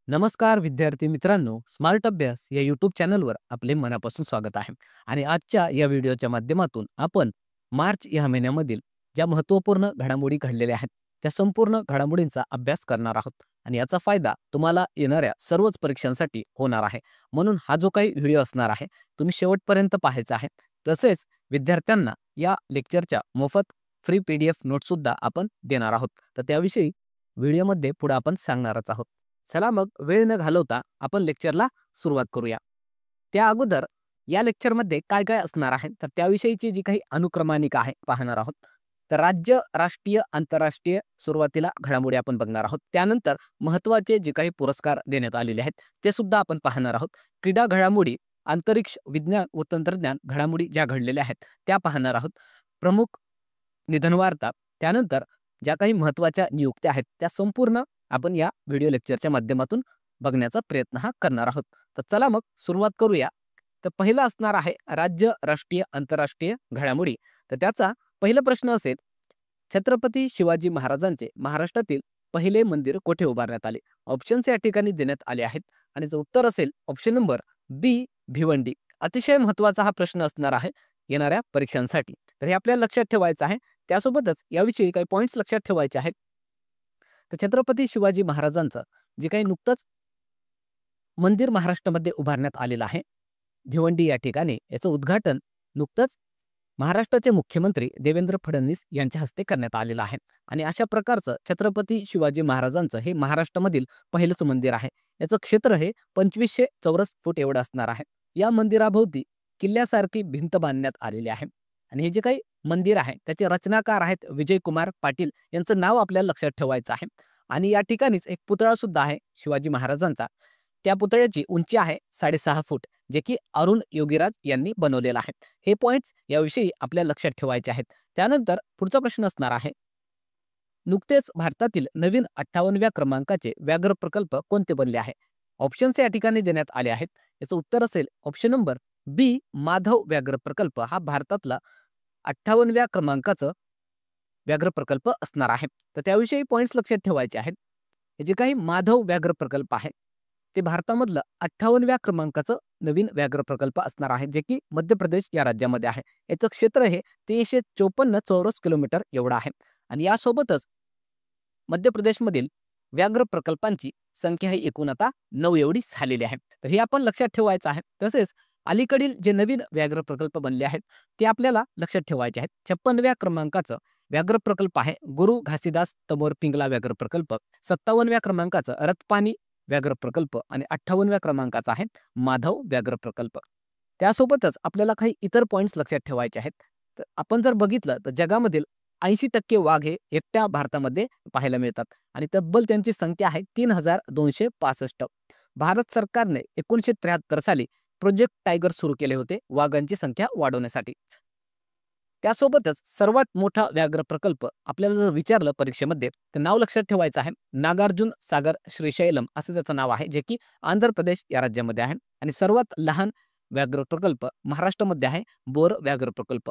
नमस्कार विद्यार्थी मित्रांनो, स्मार्ट अभ्यास या यूट्यूब चॅनलवर आपले मनापासून स्वागत आहे. आणि आजच्या या व्हिडिओच्या माध्यमातून आपण मार्च या महिन्यामधील ज्या महत्त्वपूर्ण घडामोडी घडलेल्या आहेत त्या संपूर्ण घडामोडींचा अभ्यास करणार आहोत. आणि याचा फायदा तुम्हाला येणाऱ्या सर्वच परीक्षांसाठी होणार आहे. म्हणून हा जो काही व्हिडिओ असणार आहे तुम्ही शेवटपर्यंत पाहायचा आहे. तसेच विद्यार्थ्यांना या लेक्चरच्या मोफत फ्री PDF नोट्ससुद्धा आपण देणार आहोत. तर त्याविषयी व्हिडिओमध्ये पुढे आपण सांगणारच आहोत. चला मग वेळ न घालवता आपण लेक्चरला सुरुवात करूया. त्या अगोदर या लेक्चरमध्ये काय काय असणार आहे तर त्याविषयीची जी काही अनुक्रमानिका आहे पाहणार आहोत. तर राज्य, राष्ट्रीय, आंतरराष्ट्रीय सुरुवातीला घडामोडी आपण बघणार आहोत. त्यानंतर महत्त्वाचे जे काही पुरस्कार देण्यात आलेले आहेत ते सुद्धा आपण पाहणार आहोत. क्रीडा घडामोडी, अंतरिक्ष, विज्ञान व तंत्रज्ञान घडामोडी ज्या घडलेल्या आहेत त्या पाहणार आहोत. प्रमुख निधन वार्ता, त्यानंतर ज्या काही महत्त्वाच्या नियुक्त्या आहेत त्या संपूर्ण आपण या व्हिडिओ लेक्चरच्या माध्यमातून बघण्याचा प्रयत्न करणार आहोत. तर चला मग सुरुवात करूया. तर पहिला असणार आहे राज्य, राष्ट्रीय, आंतरराष्ट्रीय घडामोडी. तर त्याचा पहिला प्रश्न असेल, छत्रपती शिवाजी महाराजांचे महाराष्ट्रातील पहिले मंदिर कोठे उभारण्यात आले? ऑप्शन्स या ठिकाणी देण्यात आले आहेत आणि जो उत्तर असेल ऑप्शन नंबर बी, भिवंडी. अतिशय महत्त्वाचा हा प्रश्न असणार आहे येणाऱ्या परीक्षांसाठी. तर हे आपल्याला लक्षात ठेवायचं आहे. त्यासोबतच याविषयी काही पॉईंट्स लक्षात ठेवायचे आहेत. तर छत्रपती शिवाजी महाराजांचं जे काही नुकतंच मंदिर महाराष्ट्रामध्ये उभारण्यात आलेलं आहे भिवंडी या ठिकाणी, याचं उद्घाटन नुकतंच महाराष्ट्राचे मुख्यमंत्री देवेंद्र फडणवीस यांच्या हस्ते करण्यात आलेलं आहे. आणि अशा प्रकारचं छत्रपती शिवाजी महाराजांचं हे महाराष्ट्रामधील पहिलंच मंदिर आहे. याचं क्षेत्र हे 2500 चौरस फूट एवढं असणार आहे. या मंदिराभोवती किल्ल्यासारखी भिंत बांधण्यात आलेली आहे. आणि हे जे काही मंदिर आहे त्याचे रचनाकार आहेत विजयकुमार पाटील, यांचं नाव आपल्याला लक्षात ठेवायचं आहे. आणि या ठिकाणीच एक पुतळा सुद्धा आहे शिवाजी महाराजांचा. त्या पुतळ्याची उंची आहे 6.5 फूट, जे की अरुण योगीराज यांनी बनवलेला आहे. हे पॉइंट्स याविषयी आपल्याला लक्षात ठेवायचे आहेत. त्यानंतर पुढचा प्रश्न असणार आहे, नुकतेच भारतातील नवीन 58व्या क्रमांकाचे व्याघ्र प्रकल्प कोणते बनले आहे? ऑप्शन्स या ठिकाणी देण्यात आले आहेत. याचं उत्तर असेल ऑप्शन नंबर बी, माधव व्याघ्र प्रकल्प. हा भारतातला 58व्या क्रमांकाचं व्याघ्र प्रकल्प असणार आहे. तर त्याविषयी पॉइंट्स लक्षात ठेवायचे आहेत. हे जे काही माधव व्याघ्र प्रकल्प आहे ते भारतामधलं 58व्या क्रमांकाचं नवीन व्याघ्र प्रकल्प असणार आहे, जे की मध्य प्रदेश या राज्यामध्ये आहे. याचं क्षेत्र हे 354 चौरस किलोमीटर एवढं आहे. आणि यासोबतच मध्य प्रदेशमधील व्याघ्र प्रकल्पांची संख्या ही एकूण आता 9 एवढी झालेली आहे. तर हे आपण लक्षात ठेवायचं आहे. तसेच अलीकडील जे नवीन व्याघ्र प्रकल्प बनले आहेत ते आपल्याला लक्षात ठेवायचे आहेत. 56व्या क्रमांकाचं व्याघ्र प्रकल्प आहे गुरु घासीदास तमोर पिंगला व्याघ्र प्रकल्प. 57व्या क्रमांकाचं रथपानी व्याघ्र प्रकल्प आणि 58व्या क्रमांकाचा आहे माधव व्याघ्र प्रकल्प. त्यासोबतच आपल्याला काही इतर पॉइंट्स लक्षात ठेवायचे आहेत. तर आपण जर बघितलं तर जगामधील 80% वाघ हे एकट्या भारतामध्ये पाहायला मिळतात आणि तब्बल त्यांची संख्या आहे 3265. भारत सरकारने 1973 साली प्रोजेक्ट टायगर सुरू केले होते वाघांची संख्या वाढवण्यासाठी. त्यासोबतच सर्वात मोठा व्याघ्र प्रकल्प आपल्याला जर विचारलं परीक्षेमध्ये तर नाव लक्षात ठेवायचं आहे नागार्जुन सागर श्रीशैलम असं त्याचं नाव आहे, जे की आंध्र प्रदेश या राज्यामध्ये आहे. आणि सर्वात लहान व्याघ्र प्रकल्प महाराष्ट्रामध्ये आहे बोर व्याघ्र प्रकल्प.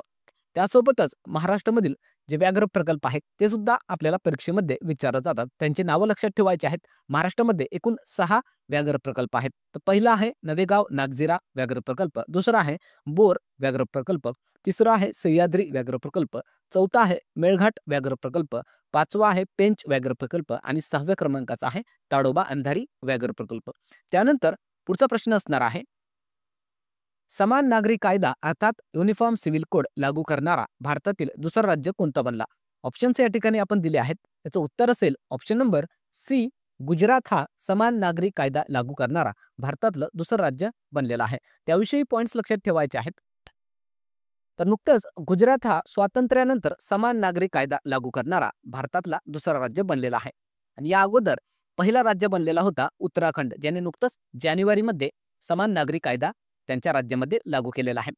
त्यासोबतच महाराष्ट्रामधील जे व्याघ्र प्रकल्प आहेत ते सुद्धा आपल्याला परीक्षेमध्ये विचारले जातात. त्यांची नावं लक्षात ठेवायची आहेत. महाराष्ट्रामध्ये एकूण 6 व्याघ्र प्रकल्प आहेत. तर पहिला आहे नवेगाव नागझिरा व्याघ्र प्रकल्प, दुसरा आहे बोर व्याघ्र प्रकल्प, तिसरा आहे सह्याद्री व्याघ्र प्रकल्प, चौथा आहे मेळघाट व्याघ्र प्रकल्प, पाचवा आहे पेंच व्याघ्र प्रकल्प आणि 6व्या क्रमांकाचा आहे ताडोबा अंधारी व्याघ्र प्रकल्प. त्यानंतर पुढचा प्रश्न असणार आहे, समान नागरी कायदा अर्थात युनिफॉर्म सिव्हिल कोड लागू करणारा भारतातील दुसरा राज्य कोणता बनला? ऑप्शन्स या ठिकाणी आपण दिले आहेत. याचं उत्तर असेल ऑप्शन नंबर सी, गुजरात हा समान नागरी कायदा लागू करणारा भारतातलं दुसरं राज्य बनलेला आहे. त्याविषयी पॉइंट्स लक्षात ठेवायचे आहेत. तर नुकतंच गुजरात हा स्वातंत्र्यानंतर समान नागरी कायदा लागू करणारा भारतातला दुसरा राज्य बनलेला आहे. आणि या अगोदर पहिला राज्य बनलेला होता उत्तराखंड, ज्याने नुकतंच जानेवारीमध्ये समान नागरी कायदा त्यांच्या राज्यामध्ये लागू केलेला आहे.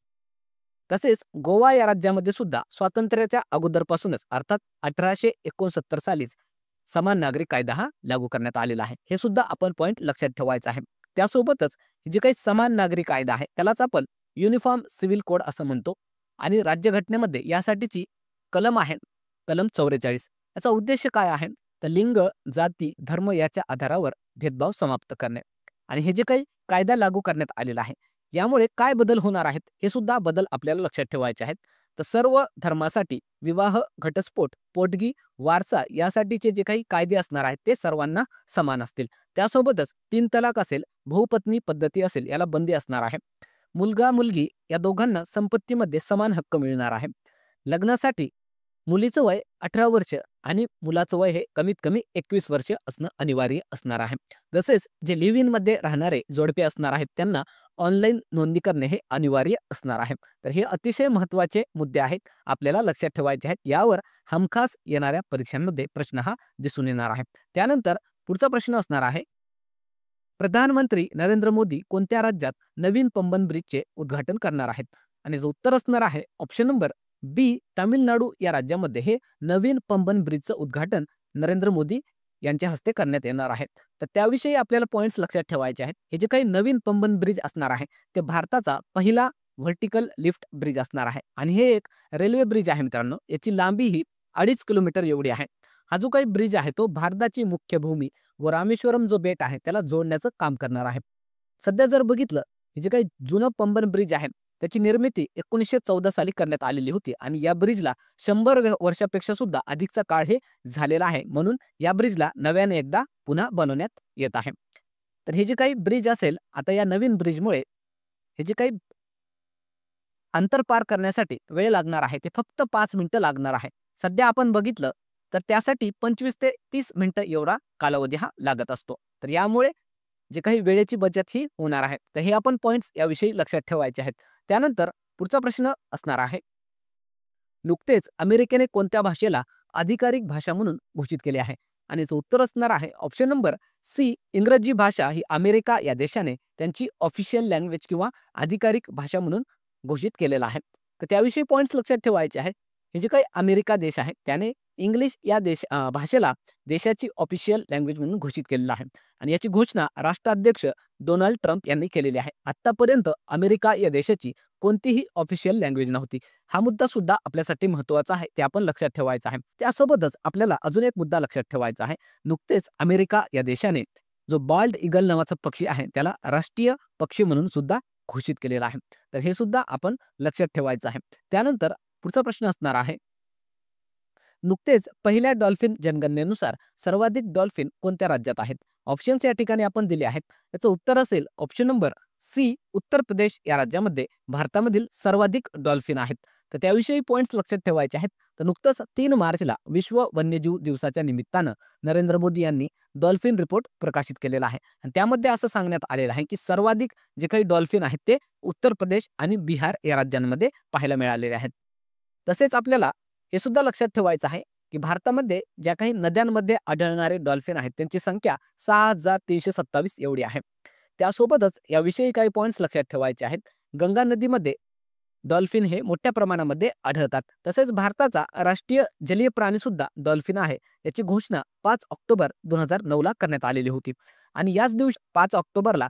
तसेच गोवा या राज्यामध्ये सुद्धा स्वातंत्र्याच्या अगोदरपासूनच अर्थात 1869 सालीच समान नागरी कायदा हा लागू करण्यात आलेला आहे. हे सुद्धा आपण पॉइंट लक्षात ठेवायचं आहे. त्यासोबतच जे काही समान नागरी कायदा आहे त्यालाच आपण युनिफॉर्म सिव्हिल कोड असं म्हणतो. आणि राज्यघटनेमध्ये यासाठीची कलम आहे कलम 44. याचा उद्देश काय आहे तर लिंग, जाती, धर्म याच्या आधारावर भेदभाव समाप्त करणे. आणि हे जे काही कायदा लागू करण्यात आलेला आहे, यामुळे काय बदल होणार आहेत, हे सुद्धा बदल आपल्याला लक्षात ठेवायचे आहेत. तर सर्व धर्मासाठी विवाह, घटस्फोट, पोटगी, वारसा यासाठीचे जे काही कायदे असणार आहेत, ते सर्वांना समान असतील. त्यासोबतच 3 तलाक असेल, बहुपत्नी पद्धती असेल, याला बंदी असणार आहे. मुलगा-मुलगी या दोघांना संपत्तीमध्ये समान हक्क मिळणार आहे. लग्नासाठी मुलीचं वय 18 वर्ष आणि मुलाचं वय हे कमीत कमी 21 वर्ष असणं अनिवार्य असणार आहे. तसेच जे लिव्ह इन मध्ये राहणारे जोडपे असणार आहेत, त्यांना ऑनलाईन नोंदणी करणे हे अनिवार्य असणार आहे. तर हे अतिशय महत्त्वाचे मुद्दे आहेत, आपल्याला लक्षात ठेवायचे आहेत. यावर हमखास येणाऱ्या परीक्षांमध्ये प्रश्न हा दिसून येणार आहे. त्यानंतर पुढचा प्रश्न असणार आहे, प्रधानमंत्री नरेंद्र मोदी कोणत्या राज्यात नवीन पंबन ब्रिजचे उद्घाटन करणार आहेत? आणि जो उत्तर असणार आहे ऑप्शन नंबर बी, तामिळनाडू या राज्यामध्ये हे नवीन पंबन ब्रिजचं उद्घाटन नरेंद्र मोदी यांच्या हस्ते करण्यात येणार आहे. तर त्याविषयी आपल्याला पॉइंट्स लक्षात ठेवायचे आहेत. हे जे काही नवीन पंबन ब्रिज असणार आहे, ते भारताचा पहिला व्हर्टिकल लिफ्ट ब्रिज असणार आहे आणि हे एक रेल्वे ब्रिज आहे मित्रांनो. याची लांबी ही 2.5 किलोमीटर एवढी आहे. हा जो काही ब्रिज आहे, तो भारताची मुख्य भूमी व रामेश्वरम जो बेट आहे, त्याला जोडण्याचं काम करणार आहे. सध्या जर बघितलं, हे जे काही जुनं पंबन ब्रिज आहे, त्याची निर्मिती 1914 साली करण्यात आलेली होती आणि या ब्रिजला 100 वर्षापेक्षा सुद्धा अधिकचा काळ हे झालेला आहे. म्हणून या ब्रिजला नव्याने एकदा पुन्हा बनवण्यात येत आहे. तर हे जे काही ब्रिज असेल, आता या नवीन ब्रिजमुळे हे जे काही अंतर पार करण्यासाठी वेळ लागणार आहे, ते फक्त 5 मिनिटं लागणार आहे. सध्या आपण बघितलं तर त्यासाठी 25 ते 30 मिनिटं एवढा कालावधी हा लागत असतो. तर यामुळे जे काही वेळेची बचत ही होणार आहे. तर हे आपण पॉइंट्स याविषयी लक्षात ठेवायचे आहेत. त्यानंतर पुढचा प्रश्न असणार आहे, नुकतेच अमेरिकेने कोणत्या भाषेला अधिकारिक भाषा म्हणून घोषित केले आहे? आणि याचं उत्तर असणार आहे ऑप्शन नंबर सी, इंग्रजी भाषा ही अमेरिका या देशाने त्यांची ऑफिशियल लँग्वेज किंवा अधिकारिक भाषा म्हणून घोषित केलेला आहे. तर त्याविषयी पॉइंट्स लक्षात ठेवायचे आहेत. हे जे काही अमेरिका देश आहे, त्याने इंग्लिश या भाषेला देशाची ऑफिशियल लँग्वेज म्हणून घोषित केलेलं आहे आणि याची घोषणा राष्ट्राध्यक्ष डोनाल्ड ट्रम्प यांनी केलेली आहे. आतापर्यंत अमेरिका या देशाची कोणतीही ऑफिशियल लँग्वेज नव्हती. हा मुद्दा सुद्धा आपल्यासाठी महत्त्वाचा आहे, ते आपण लक्षात ठेवायचा आहे. त्यासोबतच आपल्याला अजून एक मुद्दा लक्षात ठेवायचा आहे. नुकतेच अमेरिका या देशाने जो बाल्ड ईगल नावाचा पक्षी आहे, त्याला राष्ट्रीय पक्षी म्हणून सुद्धा घोषित केलेला आहे. तर हे सुद्धा आपण लक्षात ठेवायचं आहे. त्यानंतर पुढचा प्रश्न असणार आहे, नुकतेच पहिल्या डॉल्फिन जनगणनेनुसार सर्वाधिक डॉल्फिन कोणत्या राज्यात आहेत? ऑप्शन्स या ठिकाणी आपण दिले आहेत. याचं उत्तर असेल option number C, Uttar Pradesh या राज्यामध्ये भारतामधील सर्वाधिक डॉल्फिन आहेत. तर त्याविषयी पॉइंट्स लक्षात ठेवायचे आहेत. तर नुकतंच 3 मार्चला विश्व वन्यजीव दिवसाच्या निमित्तानं नरेंद्र मोदी यांनी डॉल्फिन रिपोर्ट प्रकाशित केलेला आहे आणि त्यामध्ये असं सांगण्यात आलेलं आहे की सर्वाधिक जे काही डॉल्फिन आहेत, ते उत्तर प्रदेश आणि बिहार या राज्यांमध्ये पाहायला मिळालेले आहेत. तसेच आपल्याला हे सुद्धा लक्षात ठेवायचं आहे की भारतामध्ये ज्या काही नद्यांमध्ये आढळणारे डॉल्फिन आहेत, त्यांची संख्या 6,327 एवढी आहे. त्यासोबतच याविषयी काही पॉइंट्स लक्षात ठेवायचे आहेत. गंगा नदीमध्ये डॉल्फिन हे मोठ्या प्रमाणामध्ये आढळतात. तसेच भारताचा राष्ट्रीय जलीय प्राणी सुद्धा डॉल्फिन आहे. याची घोषणा 5 ऑक्टोबर 2009 ला करण्यात आलेली होती आणि याच दिवशी 5 ऑक्टोबरला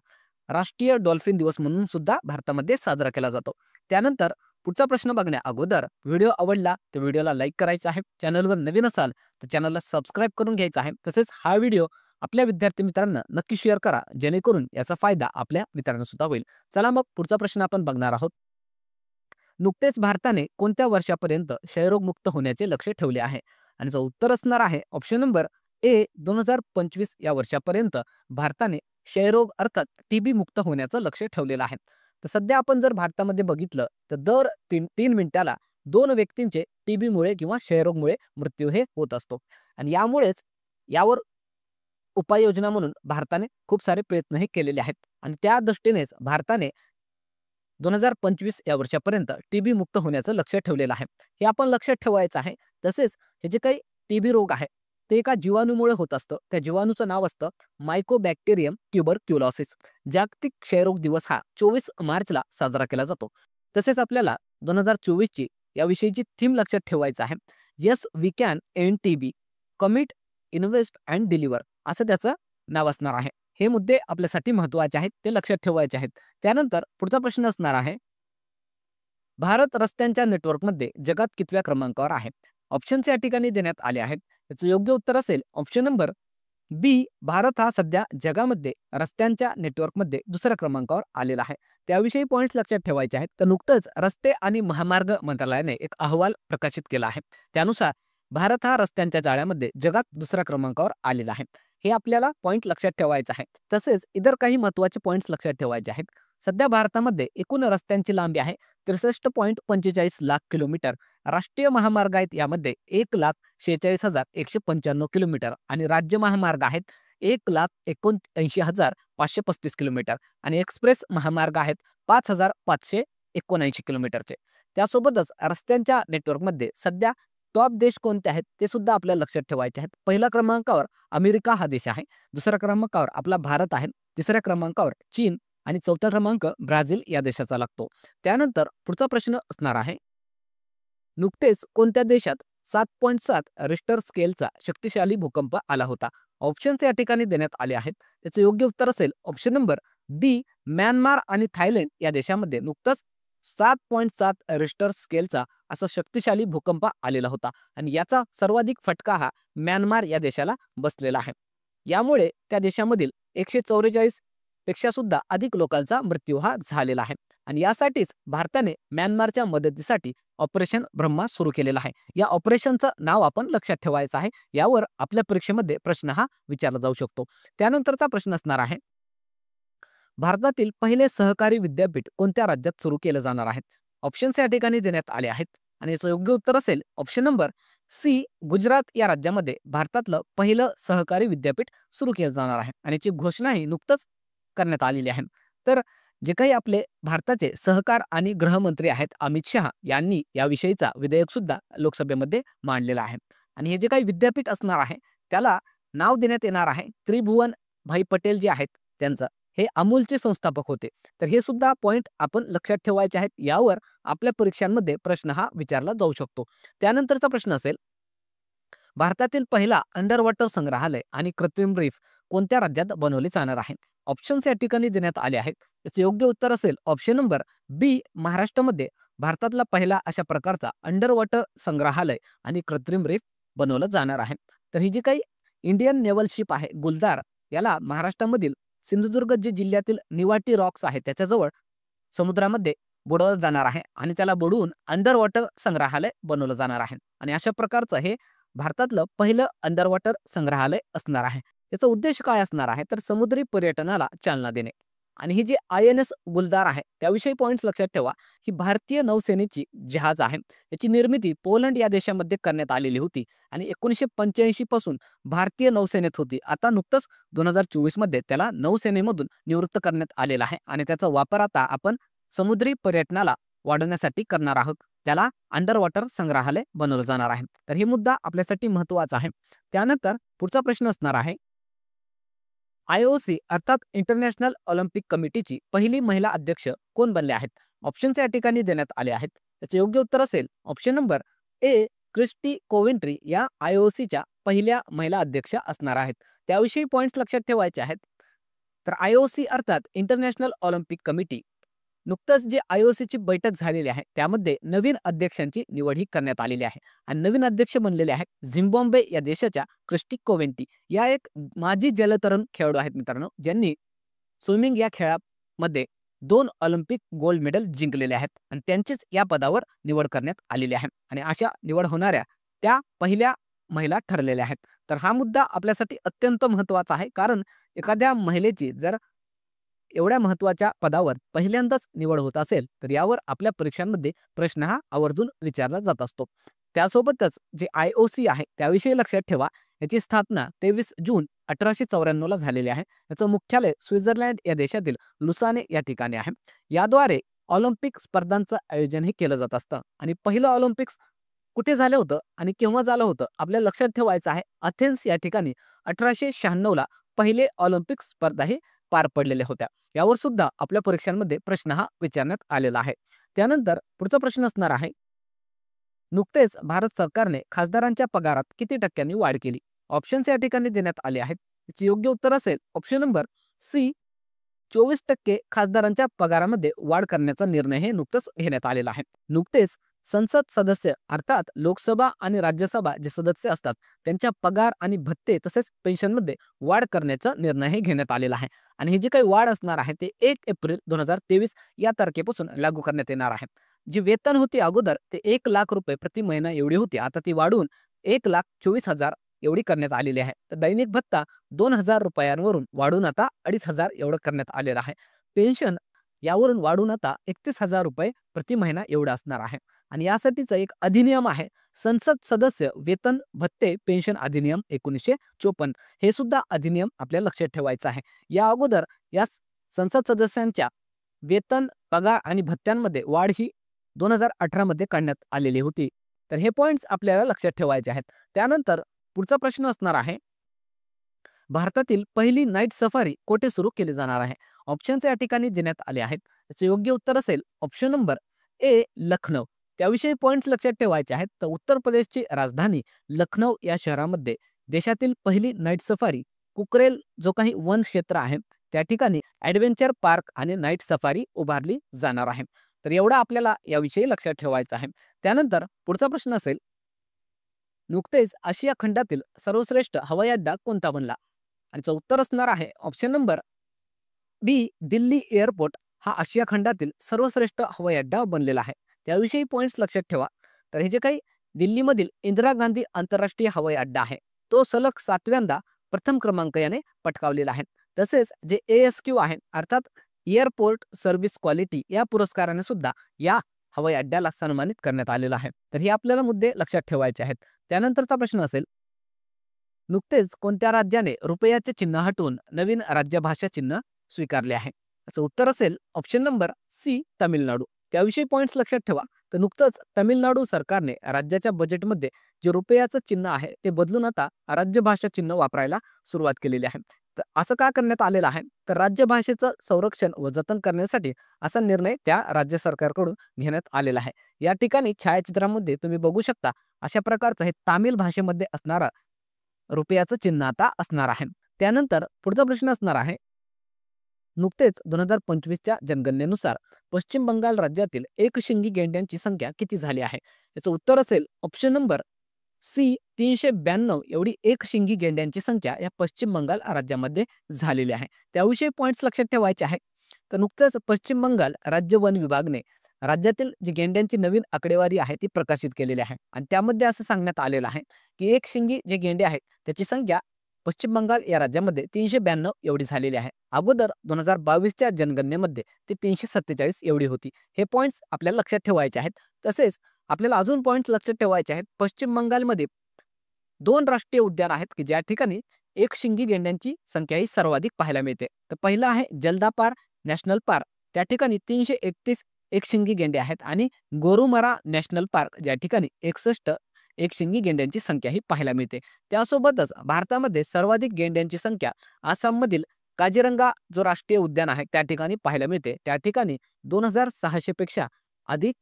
राष्ट्रीय डॉल्फिन दिवस म्हणून सुद्धा भारतामध्ये साजरा केला जातो. त्यानंतर पुढचा प्रश्न बघण्या अगोदर व्हिडिओ आवडला तर व्हिडिओला लाईक करायचा आहे. चॅनलवर नवीन असाल तर चॅनलला सबस्क्राईब करून घ्यायचा आहे. तसेच हा व्हिडिओ आपल्या विद्यार्थी मित्रांना नक्की शेअर करा, जेणेकरून याचा फायदा आपल्या मित्रांना सुद्धा होईल. चला मग पुढचा प्रश्न आपण बघणार आहोत. नुकतेच भारताने कोणत्या वर्षापर्यंत क्षयरोग मुक्त होण्याचे लक्ष्य ठेवले आहे? आणि जो उत्तर असणार आहे ऑप्शन नंबर ए, 2025 या वर्षापर्यंत भारताने क्षयरोग अर्थात टीबी मुक्त होण्याचं लक्ष्य ठेवलेलं आहे. तर सध्या आपण जर भारतामध्ये बघितलं तर दर 3 मिनिटाला 2 व्यक्तींचे टीबीमुळे किंवा क्षयरोगमुळे मृत्यू हे होत असतो आणि यावर उपाययोजना म्हणून भारताने खूप सारे प्रयत्नही केलेले आहेत आणि त्या दृष्टीनेच भारताने 2025 या वर्षापर्यंत टीबी मुक्त होण्याचं लक्ष ठेवलेलं आहे. हे आपण लक्षात ठेवायचं आहे. तसेच हे जे काही टीबी रोग आहे, ते एका जीवाणूमुळे होत असतं. त्या जीवाणूचं नाव असतं मायकोबॅक्टेरियम ट्युबरक्युलोसिस. जागतिक क्षयरोग दिवस हा 24 मार्चला साजरा केला जातो. तसेच आपल्याला 2024 ची याविषयीची थीम लक्षात ठेवायचं आहे. Yes we can end TB, commit, invest and deliver असं त्याचं नाव असणार आहे. हे मुद्दे आपल्यासाठी महत्त्वाचे आहेत, ते लक्षात ठेवायचे आहेत. त्यानंतर पुढचा प्रश्न असणार आहे, भारत रस्त्यांच्या नेटवर्कमध्ये जगात कितव्या क्रमांकावर आहे? ऑप्शन्स या ठिकाणी देण्यात आले आहेत. त्याचं योग्य उत्तर असेल ऑप्शन नंबर बी. भारत हा सध्या जगामध्ये रस्त्यांच्या नेटवर्कमध्ये दुसऱ्या क्रमांकावर आलेला आहे. त्याविषयी पॉइंट्स लक्षात ठेवायचे आहेत. तर नुकतंच रस्ते आणि महामार्ग मंत्रालयाने एक अहवाल प्रकाशित केला आहे. त्यानुसार भारत हा रस्त्यांच्या जाळ्यामध्ये जगात दुसऱ्या क्रमांकावर आलेला आहे. हे आपल्याला पॉइंट लक्षात ठेवायचं आहे. तसेच इतर काही महत्त्वाचे पॉइंट्स लक्षात ठेवायचे आहेत. सध्या भारतामध्ये एकूण रस्त्यांची लांबी आहे 63.45 लाख किलोमीटर. राष्ट्रीय महामार्ग आहेत यामध्ये 1,46,195 किलोमीटर आणि राज्य महामार्ग आहेत 1,79,535 किलोमीटर आणि एक्सप्रेस महामार्ग आहेत 5,579 किलोमीटरचे. त्यासोबतच रस्त्यांच्या नेटवर्कमध्ये सध्या टॉप देश कोणते आहेत ते सुद्धा आपल्याला लक्षात ठेवायचे आहेत. पहिल्या क्रमांकावर अमेरिका हा देश आहे, दुसऱ्या क्रमांकावर आपला भारत आहे, तिसऱ्या क्रमांकावर चीन आणि चौथा क्रमांक ब्राझील या देशाचा लागतो. त्यानंतर पुढचा प्रश्न असणार आहे, नुकतेच कोणत्या देशात 7.7 रिश्टर स्केलचा शक्तिशाली भूकंप आला होता? ऑप्शन्स या ठिकाणी देण्यात आले आहेत. त्याचे योग्य उत्तर असेल ऑप्शन नंबर डी. म्यानमार आणि थायलंड या देशामध्ये नुकतंच 7.7 रिश्टर स्केलचा असा शक्तिशाली भूकंप आलेला होता आणि याचा सर्वाधिक फटका हा म्यानमार या देशाला बसलेला आहे. यामुळे त्या देशामधील 144 पेक्षा सुद्धा अधिक लोकांचा मृत्यू हा झालेला आहे आणि यासाठीच भारताने म्यानमारच्या मदतीसाठी ऑपरेशन ब्रह्मा सुरू केलेलं आहे. या ऑपरेशनचं नाव आपण लक्षात ठेवायचं आहे. यावर आपल्या परीक्षेमध्ये प्रश्न हा विचारला जाऊ शकतो. त्यानंतरचा प्रश्न असणार आहे, भारतातील पहिले सहकारी विद्यापीठ कोणत्या राज्यात सुरू केलं जाणार आहे? ऑप्शन्स या ठिकाणी देण्यात आले आहेत आणि याचं योग्य उत्तर असेल ऑप्शन नंबर सी. गुजरात या राज्यामध्ये भारतातलं पहिलं सहकारी विद्यापीठ सुरू केलं जाणार आहे आणि याची घोषणाही नुकतंच करण्यात आलेली आहे. तर जे काही आपले भारताचे सहकार आणि गृहमंत्री आहेत अमित शहा यांनी याविषयीचा विधेयक सुद्धा लोकसभेमध्ये मांडलेला आहे आणि हे जे काही विद्यापीठ असणार आहे त्याला नाव देण्यात येणार आहे त्रिभुवन भाई पटेल जे आहेत त्यांचं. हे अमूलचे संस्थापक होते. तर हे सुद्धा पॉइंट आपण लक्षात ठेवायचे आहेत. यावर आपल्या परीक्षांमध्ये प्रश्न हा विचारला जाऊ शकतो. त्यानंतरचा प्रश्न असेल, भारतातील पहिला अंडर वॉटर संग्रहालय आणि कृत्रिम रीफ कोणत्या राज्यात बनवले जाणार आहे? ऑप्शन्स या ठिकाणी देण्यात आले आहेत. याचे योग्य उत्तर असेल ऑप्शन नंबर बी. महाराष्ट्रामध्ये भारतातला पहिला अशा प्रकारचा अंडर वॉटर संग्रहालय आणि कृत्रिम रीफ बनवलं जाणार आहे. तर ही जी काही इंडियन नेव्हल शिप आहे गुलदार, याला महाराष्ट्रामधील सिंधुदुर्ग जे जिल्ह्यातील निवाटी रॉक्स आहे त्याच्याजवळ समुद्रामध्ये बुडवलं जाणार आहे आणि त्याला बुडवून अंडर वॉटर संग्रहालय बनवलं जाणार आहे आणि अशा प्रकारचं हे भारतातलं पहिलं अंडर वॉटर संग्रहालय असणार आहे. याचा उद्देश काय असणार आहे तर समुद्री पर्यटनाला चालना देणे. आणि ही जी INS गुलदार आहे त्याविषयी पॉइंट्स लक्षात ठेवा. ही भारतीय नौसेनेची जहाज आहे. याची निर्मिती पोलंड या देशामध्ये करण्यात आलेली होती आणि 1985 पासून भारतीय नौसेनेत होती. आता नुकतंच 2024 मध्ये त्याला नौसेनेमधून निवृत्त करण्यात आलेला आहे आणि त्याचा वापर आता आपण समुद्री पर्यटनाला वाढवण्यासाठी करणार आहोत. त्याला अंडर वॉटर संग्रहालय बनवलं जाणार आहे. तर हे मुद्दा आपल्यासाठी महत्त्वाचा आहे. त्यानंतर पुढचा प्रश्न असणार आहे, IOC अर्थात इंटरनॅशनल ऑलिम्पिक कमिटीची पहिली महिला अध्यक्ष कोण बनले आहेत? ऑप्शन्स या ठिकाणी देण्यात आले आहेत. त्याचे योग्य उत्तर असेल ऑप्शन नंबर ए. क्रिस्टी कोवेंट्री या IOCच्या पहिल्या महिला अध्यक्ष असणार आहेत. त्याविषयी पॉइंट्स लक्षात ठेवायचे आहेत. तर IOC अर्थात इंटरनॅशनल ऑलिम्पिक कमिटी नुकतंच जे IOCची बैठक झालेली आहे त्यामध्ये नवीन अध्यक्षांची निवड ही करण्यात आलेली आहे आणि नवीन अध्यक्ष बनलेले आहेत झिम्बाब्वे या देशाच्या क्रिस्टी कोवेंटी. या एक माजी जलतरण खेळाडू आहेत मित्रांनो, ज्यांनी स्विमिंग या खेळामध्ये 2 ऑलिम्पिक गोल्ड मेडल जिंकलेले आहेत आणि त्यांचीच या पदावर निवड करण्यात आलेली आहे आणि अशा निवड होणाऱ्या त्या पहिल्या महिला ठरलेल्या आहेत. तर हा मुद्दा आपल्यासाठी अत्यंत महत्त्वाचा आहे, कारण एखाद्या महिलेची जर एवढ्या महत्त्वाच्या पदावर पहिल्यांदाच निवड होत असेल तर यावर आपल्या परीक्षांमध्ये प्रश्न हा आवर्जून विचारला जात असतो. त्यासोबतच जे IOC आहे त्याविषयी लक्षात ठेवा. याची स्थापना 23 जून 1894 ला झालेली आहे. याचं मुख्यालय स्वित्झर्लंड या देशातील लुसाने या ठिकाणी आहे. याद्वारे ऑलिम्पिक स्पर्धांचं आयोजनही केलं जात असतं आणि पहिलं ऑलिम्पिक्स कुठे झालं होतं आणि केव्हा झालं होतं आपल्याला लक्षात ठेवायचं आहे. अथेन्स या ठिकाणी 1896 ला पहिले ऑलिम्पिक स्पर्धा ही पार पडलेल्या होत्या. यावर सुद्धा आपल्या परीक्षांमध्ये प्रश्न हा विचारण्यात आलेला आहे. त्यानंतर पुढचा प्रश्न असणार आहे, नुकतेच भारत सरकारने खासदारांच्या पगारात किती टक्क्यांनी वाढ केली? ऑप्शन्स या ठिकाणी देण्यात आले आहेत. याचे योग्य उत्तर असेल ऑप्शन नंबर सी. 24% खासदारांच्या पगारामध्ये वाढ करण्याचा निर्णय हे नुकतंच घेण्यात आलेला आहे. नुकतेच संसद सदस्य अर्थात लोकसभा आणि राज्यसभा जे सदस्य असतात त्यांच्या पगार आणि भत्ते तसेच पेन्शनमध्ये वाढ करण्याचा निर्णय घेण्यात आलेला आहे. आणि ही जी काही वाढ असणार आहे ते 1 एप्रिल 2023 या तारखेपासून लागू करण्यात येणार आहे. जी वेतन होती अगोदर ते 1 लाख रुपये प्रति महिना एवढी होती. आता ती वाढून 1,24,000 एवढी करण्यात आलेली आहे. तर दैनिक भत्ता 2,000 रुपयांवरून वाढून आता 2,500 एवढं करण्यात आलेलं आहे. पेन्शन यावरून वाढून आता 31,000 रुपये प्रति महिना एवढं असणार आहे. आणि यासाठीचा एक अधिनियम आहे संसद सदस्य वेतन भत्ते पेन्शन अधिनियम 1954. हे सुद्धा अधिनियम आपल्याला लक्षात ठेवायचं आहे. या अगोदर या संसद सदस्यांच्या वेतन पगार आणि भत्त्यांमध्ये वाढ ही 2018 मध्ये करण्यात आलेली होती. तर हे पॉइंट्स आपल्याला लक्षात ठेवायचे आहेत. त्यानंतर पुढचा प्रश्न असणार आहे भारतातील पहिली नाईट सफारी कोठे सुरू केली जाणार आहे. ऑप्शन्स या ठिकाणी देण्यात आले आहेत. त्याचे योग्य उत्तर असेल ऑप्शन नंबर ए लखनौ. त्याविषयी पॉइंट्स लक्षात ठेवायचे आहेत. तर उत्तर प्रदेशची राजधानी लखनौ या शहरामध्ये देशातील पहिली नाईट सफारी कुकरेल जो काही वन क्षेत्र आहे त्या ठिकाणी ॲडव्हेंचर पार्क आणि नाईट सफारी उभारली जाणार आहे. तर एवढं आपल्याला याविषयी लक्षात ठेवायचं आहे. त्यानंतर पुढचा प्रश्न असेल नुकतेच आशिया खंडातील सर्वश्रेष्ठ हवाई अड्डा कोणता बनला. आणि उत्तर असणार आहे ऑप्शन नंबर बी दिल्ली एअरपोर्ट हा आशिया खंडातील सर्वश्रेष्ठ हवाई अड्डा बनलेला आहे. त्याविषयी पॉइंट्स लक्षात ठेवा. तर हे जे काही दिल्लीमधील इंदिरा गांधी आंतरराष्ट्रीय हवाई अड्डा आहे तो सलग 7व्यांदा प्रथम क्रमांक याने पटकावलेला आहे. तसेच जे ASQ आहे अर्थात एअरपोर्ट सर्व्हिस क्वालिटी या पुरस्काराने सुद्धा या हवाई अड्ड्याला सन्मानित करण्यात आलेला आहे. तर हे आपल्याला मुद्दे लक्षात ठेवायचे आहेत. त्यानंतरचा प्रश्न असेल नुकतेच कोणत्या राज्याने रुपयाचे चिन्ह हटवून नवीन राज्यभाषा चिन्ह स्वीकारले आहे. याचं उत्तर असेल ऑप्शन नंबर सी तामिळनाडू. त्याविषयी पॉइंट्स लक्षात ठेवा. तर नुकतंच तामिळनाडू सरकारने राज्याच्या बजेटमध्ये जे रुपयाचं चिन्ह आहे ते बदलून आता राज्यभाषा चिन्ह वापरायला सुरुवात केलेली आहे. तर असं का करण्यात आलेलं आहे तर राज्यभाषेचं संरक्षण व जतन करण्यासाठी असा निर्णय त्या राज्य सरकारकडून घेण्यात आलेला आहे. या ठिकाणी छायाचित्रामध्ये तुम्ही बघू शकता अशा प्रकारचं हे तामिळ भाषेमध्ये असणारा रुपयाचं चिन्ह आता असणार आहे. त्यानंतर पुढचा प्रश्न असणार आहे नुकतेच 2025च्या जनगणनेनुसार पश्चिम बंगाल राज्यातील एकशिंगी गेंड्यांची संख्या किती झाली आहे. याचं उत्तर असेल ऑप्शन नंबर सी 392 एवढी एकशिंगी गेंड्यांची संख्या या पश्चिम बंगाल राज्यामध्ये झालेली आहे. त्याविषयी पॉइंट्स लक्षात ठेवायचे आहे. तर नुकतंच पश्चिम बंगाल राज्य वन विभागने राज्यातील जी गेंड्यांची नवीन आकडेवारी आहे ती प्रकाशित केलेली आहे. आणि त्यामध्ये असं सांगण्यात आलेलं आहे की एकशिंगी जे गेंडे आहेत त्याची संख्या पश्चिम बंगाल या राज्यामध्ये 392 एवढी झालेली आहे. अगोदर 2022च्या जनगणनेमध्ये ती 347 एवढी होती. हे पॉइंट्स आपल्याला लक्षात ठेवायचे आहेत. तसेच आपल्याला अजून पॉइंट्स लक्षात ठेवायचे आहेत. पश्चिम बंगालमध्ये 2 राष्ट्रीय उद्यान आहेत की ज्या ठिकाणी एकशिंगी गेंड्यांची संख्या ही सर्वाधिक पाहायला मिळते. तर पहिलं आहे जलदापार नॅशनल पार्क. त्या ठिकाणी 331 एकशिंगी गेंडे आहेत आणि गोरुमारा नॅशनल पार्क ज्या ठिकाणी 61 एकशिंगी गेंड्यांची संख्या ही पाहायला मिळते. त्यासोबतच भारतामध्ये सर्वाधिक गेंड्यांची संख्या आसाममधील काझीरंगा जो राष्ट्रीय उद्यान आहे त्या ठिकाणी पाहायला मिळते. त्या ठिकाणी 2600 पेक्षा अधिक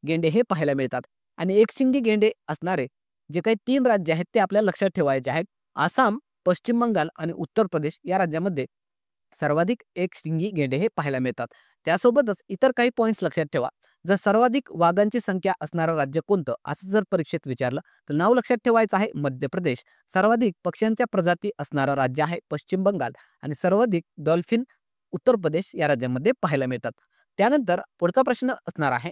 गेंडे हे पाहायला मिळतात. आणि एकशिंगी गेंडे असणारे जे काही 3 राज्य आहेत ते आपल्याला लक्षात ठेवायचे आहेत. आसाम, पश्चिम बंगाल आणि उत्तर प्रदेश या राज्यामध्ये सर्वाधिक एकशिंगी गेंडे हे पाहायला मिळतात. त्यासोबतच इतर काही पॉइंट्स लक्षात ठेवा. जर सर्वाधिक वाघांची संख्या असणारं राज्य कोणतं असं जर परीक्षेत विचारलं तर नाव लक्षात ठेवायचं आहे मध्य प्रदेश. सर्वाधिक पक्ष्यांच्या प्रजाती असणारं राज्य आहे पश्चिम बंगाल आणि सर्वाधिक डॉल्फिन उत्तर प्रदेश या राज्यामध्ये पाहायला मिळतात. त्यानंतर पुढचा प्रश्न असणार आहे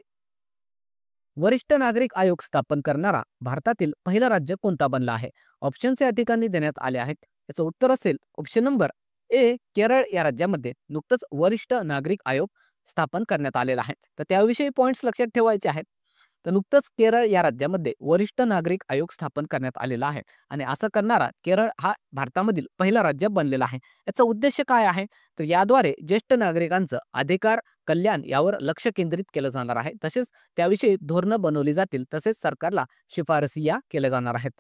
वरिष्ठ नागरिक आयोग स्थापन करणारा भारतातील पहिलं राज्य कोणता बनला आहे. ऑप्शन्स या ठिकाणी देण्यात आले आहेत. याचं उत्तर असेल ऑप्शन नंबर ए केरळ या राज्यामध्ये नुकतंच वरिष्ठ नागरिक आयोग स्थापन करण्यात आलेला आहे. तर त्याविषयी पॉइंट्स लक्षात ठेवायचे आहेत. तर नुकतंच केरळ या राज्यामध्ये वरिष्ठ नागरिक आयोग स्थापन करण्यात आलेला आहे आणि असं करणारा केरळ हा भारतामधील पहिला राज्य बनलेला आहे. याचा उद्देश काय आहे तर याद्वारे ज्येष्ठ नागरिकांचं अधिकार कल्याण यावर लक्ष केंद्रित केलं जाणार आहे. तसेच त्याविषयी धोरणं बनवली जातील तसेच सरकारला शिफारसी या केल्या जाणार आहेत.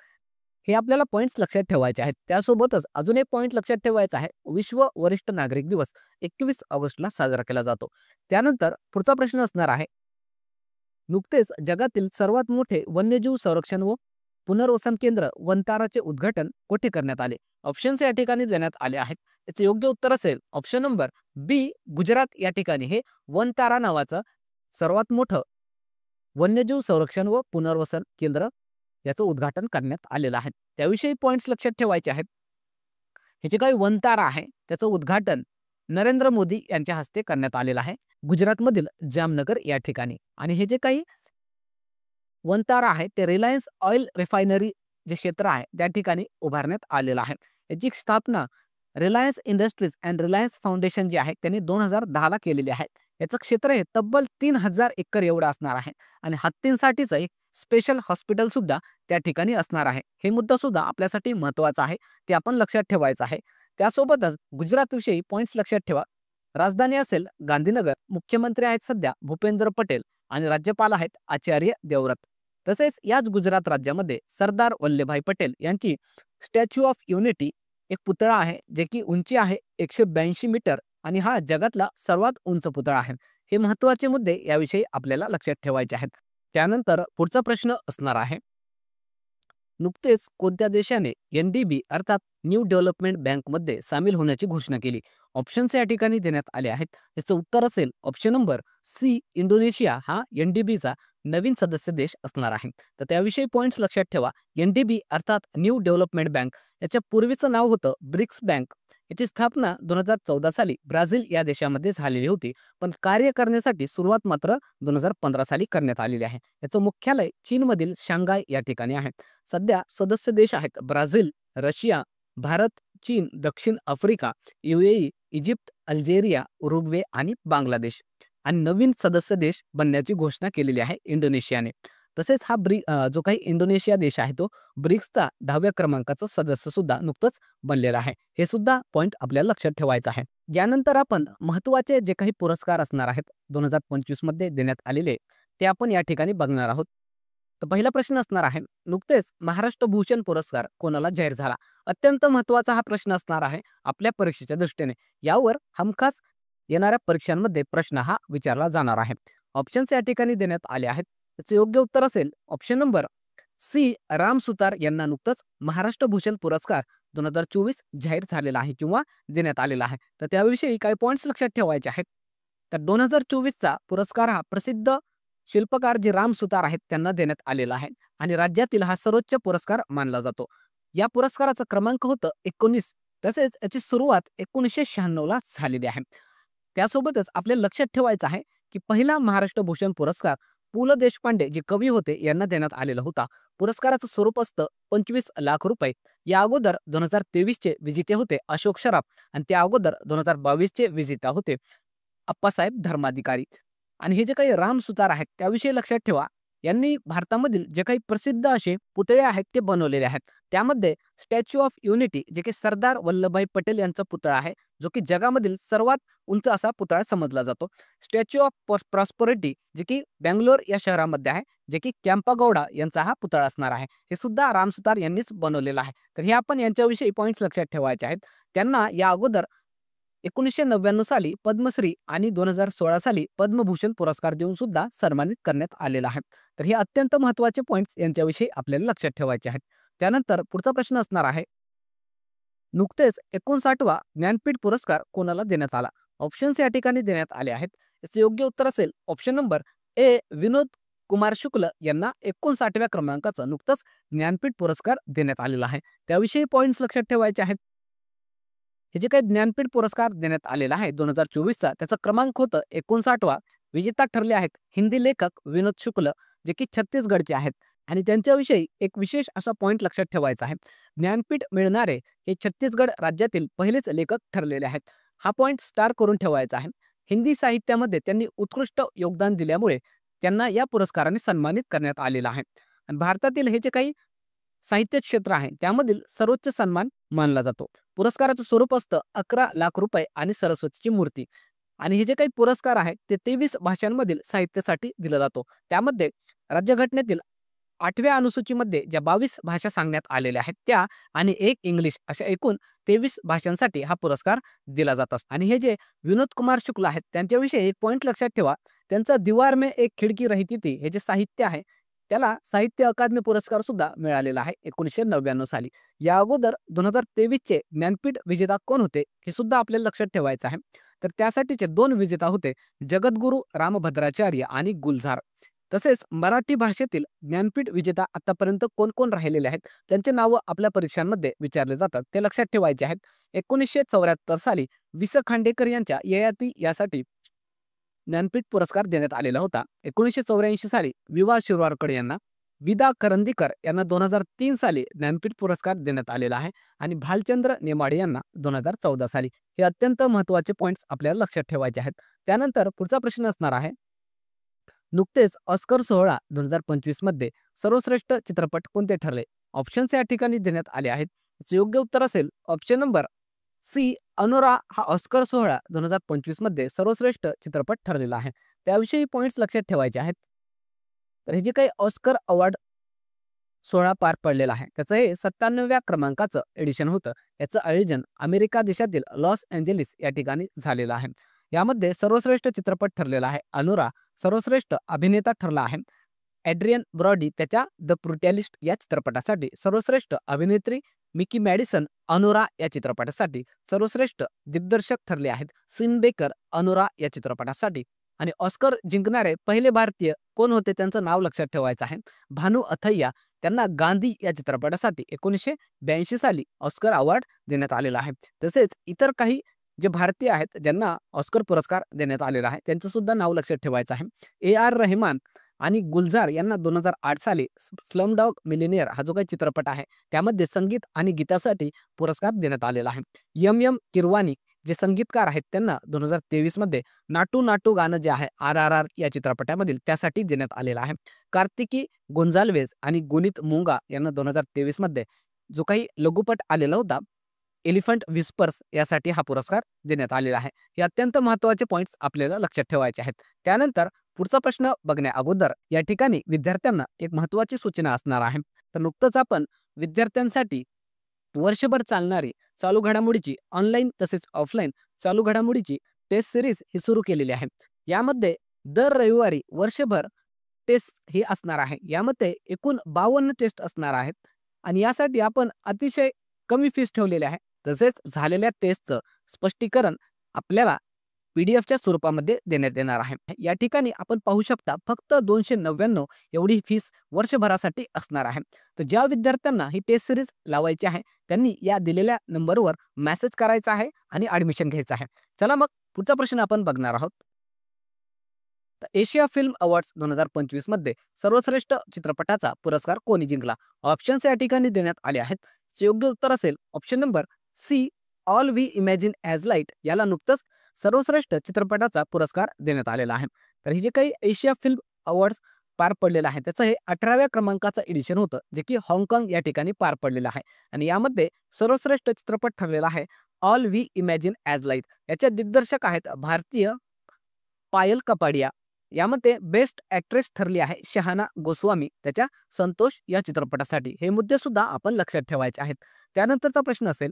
हे आपल्याला पॉइंट्स लक्षात ठेवायचे आहेत. त्यासोबतच अजून एक पॉइंट लक्षात ठेवायचा आहे विश्व वरिष्ठ नागरिक दिवस 21 ऑगस्टला साजरा केला जातो. त्यानंतर पुढचा प्रश्न असणार आहे नुकतेच जगातील सर्वात मोठे वन्यजीव संरक्षण व पुनर्वसन केंद्र वनताराचे उद्घाटन कोठे करण्यात आले. ऑप्शन्स या ठिकाणी देण्यात आले आहेत. याचे योग्य उत्तर असेल ऑप्शन नंबर बी गुजरात या ठिकाणी हे वनतारा नावाचं सर्वात मोठं वन्यजीव संरक्षण व पुनर्वसन केंद्र याचं उद्घाटन करण्यात आलेलं आहे. त्याविषयी पॉइंट्स लक्षात ठेवायचे आहेत. हे जे काही वनतारा आहे त्याचं उद्घाटन नरेंद्र मोदी यांच्या हस्ते करण्यात आलेलं आहे गुजरातमधील जामनगर या ठिकाणी. आणि हे जे काही वनतारा आहे ते रिलायन्स ऑइल रिफायनरी जे क्षेत्र आहे त्या ठिकाणी उभारण्यात आलेलं आहे. याची स्थापना Reliance industries and Reliance foundation जे आहे त्यांनी 2010ला केलेली आहे. याचं क्षेत्र हे तब्बल 3000 एकर एवढं असणार आहे आणि हत्तींसाठीच एक स्पेशल हॉस्पिटल सुद्धा त्या ठिकाणी असणार आहे. हे मुद्दा सुद्धा आपल्यासाठी महत्त्वाचा आहे, ते आपण लक्षात ठेवायचं आहे. त्यासोबतच गुजरातविषयी पॉइंट्स लक्षात ठेवा. राजधानी असेल गांधीनगर, मुख्यमंत्री आहेत सध्या भूपेंद्र पटेल आणि राज्यपाल आहेत आचार्य देवव्रत. तसेच याच गुजरात राज्यामध्ये सरदार वल्लभभाई पटेल यांची स्टॅच्यू ऑफ युनिटी एक पुतळा आहे, जे की उंची आहे 182 मीटर आणि हा जगातला सर्वात उंच पुतळा आहे. हे महत्त्वाचे मुद्दे याविषयी आपल्याला लक्षात ठेवायचे आहेत. त्यानंतर पुढचा प्रश्न असणार आहे, नुकतेच कोणत्या देशाने एनडीबी अर्थात न्यू डेव्हलपमेंट बँकमध्ये सामील होण्याची घोषणा केली? ऑप्शन्स या ठिकाणी देण्यात आले आहेत. याचं उत्तर असेल ऑप्शन नंबर सी, इंडोनेशिया हा एनडीबीचा नवीन सदस्य देश असणार आहे. तर त्याविषयी पॉइंट्स लक्षात ठेवा. एनडीबी अर्थात न्यू डेव्हलपमेंट बँक याच्या पूर्वीचं नाव होतं ब्रिक्स बँक. याची स्थापना 2014 साली ब्राझील या देशामध्ये झालेली होती, पण कार्य करण्यासाठी सुरुवात मात्र 2015 साली करण्यात आलेली आहे. याचं मुख्यालय चीनमधील शांघाय या ठिकाणी आहे. सध्या सदस्य देश आहेत ब्राझील, रशिया, भारत, चीन, दक्षिण Africa, UAE, Egypt, Algeria, Uruguay आणि बांगलादेश. आणि नवीन सदस्य देश बनण्याची घोषणा केलेली आहे इंडोनेशियाने. तसेच हा जो काही इंडोनेशिया देश आहे तो ब्रिक्सचा 10व्या क्रमांकाचा सदस्य सुद्धा नुकतंच बनलेला आहे. हे सुद्धा पॉइंट आपल्याला लक्षात ठेवायचं आहे. यानंतर आपण महत्त्वाचे जे काही पुरस्कार असणार आहेत 2025 मध्ये देण्यात आलेले ते आपण या ठिकाणी बघणार आहोत. तर पहिला प्रश्न असणार आहे, नुकतेच महाराष्ट्र भूषण पुरस्कार कोणाला जाहीर झाला? अत्यंत महत्त्वाचा हा प्रश्न असणार आहे आपल्या परीक्षेच्या दृष्टीने. यावर हमखास येणाऱ्या परीक्षांमध्ये प्रश्न हा विचारला जाणार आहे. ऑप्शन्स या ठिकाणी देण्यात आले आहेत. त्याचे योग्य उत्तर असेल option number C, Ram Sutar यांना नुकतंच महाराष्ट्र भूषण पुरस्कार 2024 जाहीर झालेला आहे किंवा देण्यात आलेला आहे. तर त्याविषयी काही पॉइंट्स लक्षात ठेवायचे आहेत. तर 2024चा पुरस्कार हा प्रसिद्ध शिल्पकार जे राम सुतार आहेत त्यांना देण्यात आलेला आहे आणि राज्यातील हा सर्वोच्च पुरस्कार मानला जातो. या पुरस्काराचा क्रमांक होतं 19. तसेच याची सुरुवात 1996ला झालेली आहे. त्यासोबतच आपल्याला लक्षात ठेवायचं आहे की पहिला महाराष्ट्र भूषण पुरस्कार पु ल देशपांडे जे कवी होते यांना देण्यात आलेला होता. पुरस्काराचं स्वरूप असतं 25 लाख रुपये. या अगोदर 2023चे विजेते होते अशोक सराफ आणि त्या अगोदर 2022चे विजेता होते अप्पासाहेब धर्माधिकारी. आणि हे जे काही राम सुतार आहेत त्याविषयी लक्षात ठेवा, यांनी भारतामधील जे काही प्रसिद्ध असे पुतळे आहेत ते बनवलेले आहेत. त्यामध्ये स्टॅच्यू ऑफ युनिटी जे की सरदार वल्लभभाई पटेल यांचा पुतळा आहे, जो की जगामधील सर्वात उंच असा पुतळा समजला जातो. स्टॅच्यू ऑफ प्रॉस्परिटी जे की बेंगलोर या शहरामध्ये आहे, जे की कॅम्पागौडा यांचा हा पुतळा असणार आहे. हे सुद्धा राम सुतार यांनीच बनवलेलं आहे. तर हे आपण यांच्याविषयी पॉइंट्स लक्षात ठेवायचे आहेत. त्यांना या अगोदर 1999 साली पद्मश्री आणि 2016 साली पद्मभूषण पुरस्कार देऊन सुद्धा सन्मानित करण्यात आलेला आहे. तर हे अत्यंत महत्त्वाचे पॉइंट्स यांच्याविषयी आपल्याला लक्षात ठेवायचे आहेत. त्यानंतर पुढचा प्रश्न असणार आहे, नुकतेच 59वा ज्ञानपीठ पुरस्कार कोणाला देण्यात आला? ऑप्शन्स या ठिकाणी देण्यात आले आहेत. याचे योग्य उत्तर असेल ऑप्शन नंबर ए, विनोद कुमार शुक्ल यांना 59व्या क्रमांकाचा नुकताच ज्ञानपीठ पुरस्कार देण्यात आलेला आहे. त्याविषयी पॉइंट्स लक्षात ठेवायचे आहेत. हे जे काही ज्ञानपीठ पुरस्कार देण्यात आलेला आहे 2024चा त्याचा क्रमांक होतं 59वा. विजेता ठरले आहेत हिंदी लेखक विनोद शुक्ल जे की छत्तीसगडचे आहेत आणि त्यांच्याविषयी एक विशेष असा पॉइंट लक्षात ठेवायचा आहे. ज्ञानपीठ मिळणारे हे छत्तीसगड राज्यातील पहिलेच लेखक ठरलेले आहेत. हा पॉइंट स्टार करून ठेवायचा आहे. हिंदी साहित्यामध्ये त्यांनी उत्कृष्ट योगदान दिल्यामुळे त्यांना या पुरस्काराने सन्मानित करण्यात आलेला आहे. आणि भारतातील हे जे काही साहित्य क्षेत्र आहे त्यामधील सर्वोच्च सन्मान मानला जातो. पुरस्काराचं स्वरूप असतं 11 लाख रुपये आणि सरस्वतीची मूर्ती. आणि हे जे काही पुरस्कार आहेत ते 23 भाषांमधील साहित्यासाठी दिला जातो. त्यामध्ये राज्यघटनेतील 8व्या अनुसूचीमध्ये ज्या 22 भाषा सांगण्यात आलेल्या आहेत त्या आणि एक इंग्लिश अशा एकूण 23 भाषांसाठी हा पुरस्कार दिला जात असतो. आणि हे जे विनोद कुमार शुक्ल आहेत त्यांच्याविषयी एक पॉइंट लक्षात ठेवा, त्यांचा दीवार में एक खिडकी रही थी हे जे साहित्य आहे त्याला साहित्य अकादमी पुरस्कार सुद्धा मिळालेला आहे 1999 साली. या अगोदर 2023चे ज्ञानपीठ विजेता कोण होते हे सुद्धा आपल्याला लक्षात ठेवायचं आहे. तर त्यासाठीचे 2 विजेता होते जगद्गुरू रामभद्राचार्य आणि गुलजार. तसेच मराठी भाषेतील ज्ञानपीठ विजेता आतापर्यंत कोण कोण राहिलेले आहेत त्यांचे नावं आपल्या परीक्षांमध्ये विचारले जातात, ते लक्षात ठेवायचे आहेत. 1974 साली वि. स. खांडेकर यांच्या ययाती यासाठी ज्ञानपीठ पुरस्कार देण्यात आलेला होता. 1984 साली वि. वा. शिरवाडकर यांना, विदा करंदीकर यांना 2003 साली ज्ञानपीठ पुरस्कार देण्यात आलेला आहे आणि भालचंद्र नेमाडे यांना 2014 साली. हे अत्यंत महत्त्वाचे पॉइंट्स आपल्याला लक्षात ठेवायचे आहेत. त्यानंतर पुढचा प्रश्न असणार आहे, नुकतेच ऑस्कर सोहळा 2025 मध्ये सर्वश्रेष्ठ चित्रपट कोणते ठरले? ऑप्शन्स या ठिकाणी देण्यात आले आहेत. याचे योग्य उत्तर असेल ऑप्शन नंबर सी, अनुरा हा ऑस्कर सोहळा 2025 मध्ये सर्वश्रेष्ठ चित्रपट ठरलेला आहे. त्याविषयी पॉइंट्स लक्षात ठेवायचे आहेत. तर हे जे काही ऑस्कर अवॉर्ड सोहळा पार पडलेला आहे त्याचं हे 97व्या क्रमांकाचं एडिशन होतं. याचं आयोजन अमेरिका देशातील लॉस एंजेलिस या ठिकाणी झालेलं आहे. यामध्ये सर्वश्रेष्ठ चित्रपट ठरलेला आहे अनुरा, सर्वश्रेष्ठ अभिनेता ठरला आहे एड्रियन ब्रॉडी त्याच्या द ब्रुटॅलिस्ट या चित्रपटासाठी, सर्वश्रेष्ठ अभिनेत्री मिकी मॅडिसन अनुरा या चित्रपटासाठी, सर्वश्रेष्ठ दिग्दर्शक ठरले आहेत सीन बेकर अनुरा या चित्रपटासाठी. आणि ऑस्कर जिंकणारे पहिले भारतीय कोण होते त्यांचं नाव लक्षात ठेवायचं आहे, भानू अथय्या. त्यांना गांधी या चित्रपटासाठी 1982 साली ऑस्कर अवॉर्ड देण्यात आलेला आहे. तसेच इतर काही जे भारतीय आहेत ज्यांना ऑस्कर पुरस्कार देण्यात आलेला आहे त्यांचं सुद्धा नाव लक्षात ठेवायचं आहे. ए.आर. रहमान आणि गुलजार यांना 2008 साली स्लमडॉग मिलिनियर हा जो काही चित्रपट आहे त्यामध्ये संगीत आणि गीतासाठी पुरस्कार देण्यात आलेला आहे. एम किरवानी जे संगीतकार आहेत त्यांना 2023 मध्ये नाटू नाटू गाणं जे आहे RRR या चित्रपटामधील त्यासाठी देण्यात आलेलं आहे. कार्तिकी गोंजाल्वेज आणि गुनीत मुंगा यांना 2023 मध्ये जो काही लघुपट आलेला होता एलिफंट विस्पर्स यासाठी हा पुरस्कार देण्यात आलेला आहे. हे अत्यंत महत्त्वाचे पॉइंट्स आपल्याला लक्षात ठेवायचे आहेत. त्यानंतर पुढचा प्रश्न बघण्या अगोदर या ठिकाणी विद्यार्थ्यांना एक महत्त्वाची सूचना असणार आहे. तर नुकतंच आपण विद्यार्थ्यांसाठी वर्षभर चालणारी चालू घडामोडीची ऑनलाईन तसेच ऑफलाईन चालू घडामोडीची टेस्ट सिरीज ही सुरू केलेली आहे. यामध्ये दर रविवारी वर्षभर टेस्ट ही असणार आहे. यामध्ये एकूण 52 टेस्ट असणार आहेत आणि यासाठी आपण अतिशय कमी फीस ठेवलेली आहे. तसेच झालेल्या टेस्टचं स्पष्टीकरण आपल्याला PDF च्या स्वरूपामध्ये देण्यात येणार आहे. या ठिकाणी आपण पाहू शकता फक्त 299 एवढी फीस वर्षभरासाठी असणार आहे. तर ज्या विद्यार्थ्यांना ही टेस्ट सिरीज लावायची आहे त्यांनी या दिलेल्या नंबरवर मेसेज करायचा आहे आणि ऍडमिशन घ्यायचं आहे. चला मग पुढचा प्रश्न आपण बघणार आहोत. एशिया फिल्म अवॉर्ड्स 2025 मध्ये सर्वश्रेष्ठ चित्रपटाचा पुरस्कार कोणी जिंकला? ऑप्शन्स या ठिकाणी देण्यात आले आहेत. योग्य उत्तर असेल option number C, All We Imagine as Light याला नुकतंच सर्वश्रेष्ठ चित्रपटाचा पुरस्कार देण्यात आलेला आहे. तर हे जे काही एशिया फिल्म अवॉर्ड्स पार पडलेलं आहे त्याचं हे 18व्या क्रमांकाचं एडिशन होतं जे की हाँगकाँग या ठिकाणी पार पडलेलं आहे आणि यामध्ये सर्वश्रेष्ठ चित्रपट ठरलेला आहे All We Imagine as Light. याचे दिग्दर्शक आहेत भारतीय पायल कपाडिया. यामध्ये बेस्ट ॲक्ट्रेस ठरली आहे शहाना गोस्वामी त्याच्या संतोष या चित्रपटासाठी. हे मुद्दे सुद्धा आपण लक्षात ठेवायचे आहेत. त्यानंतरचा प्रश्न असेल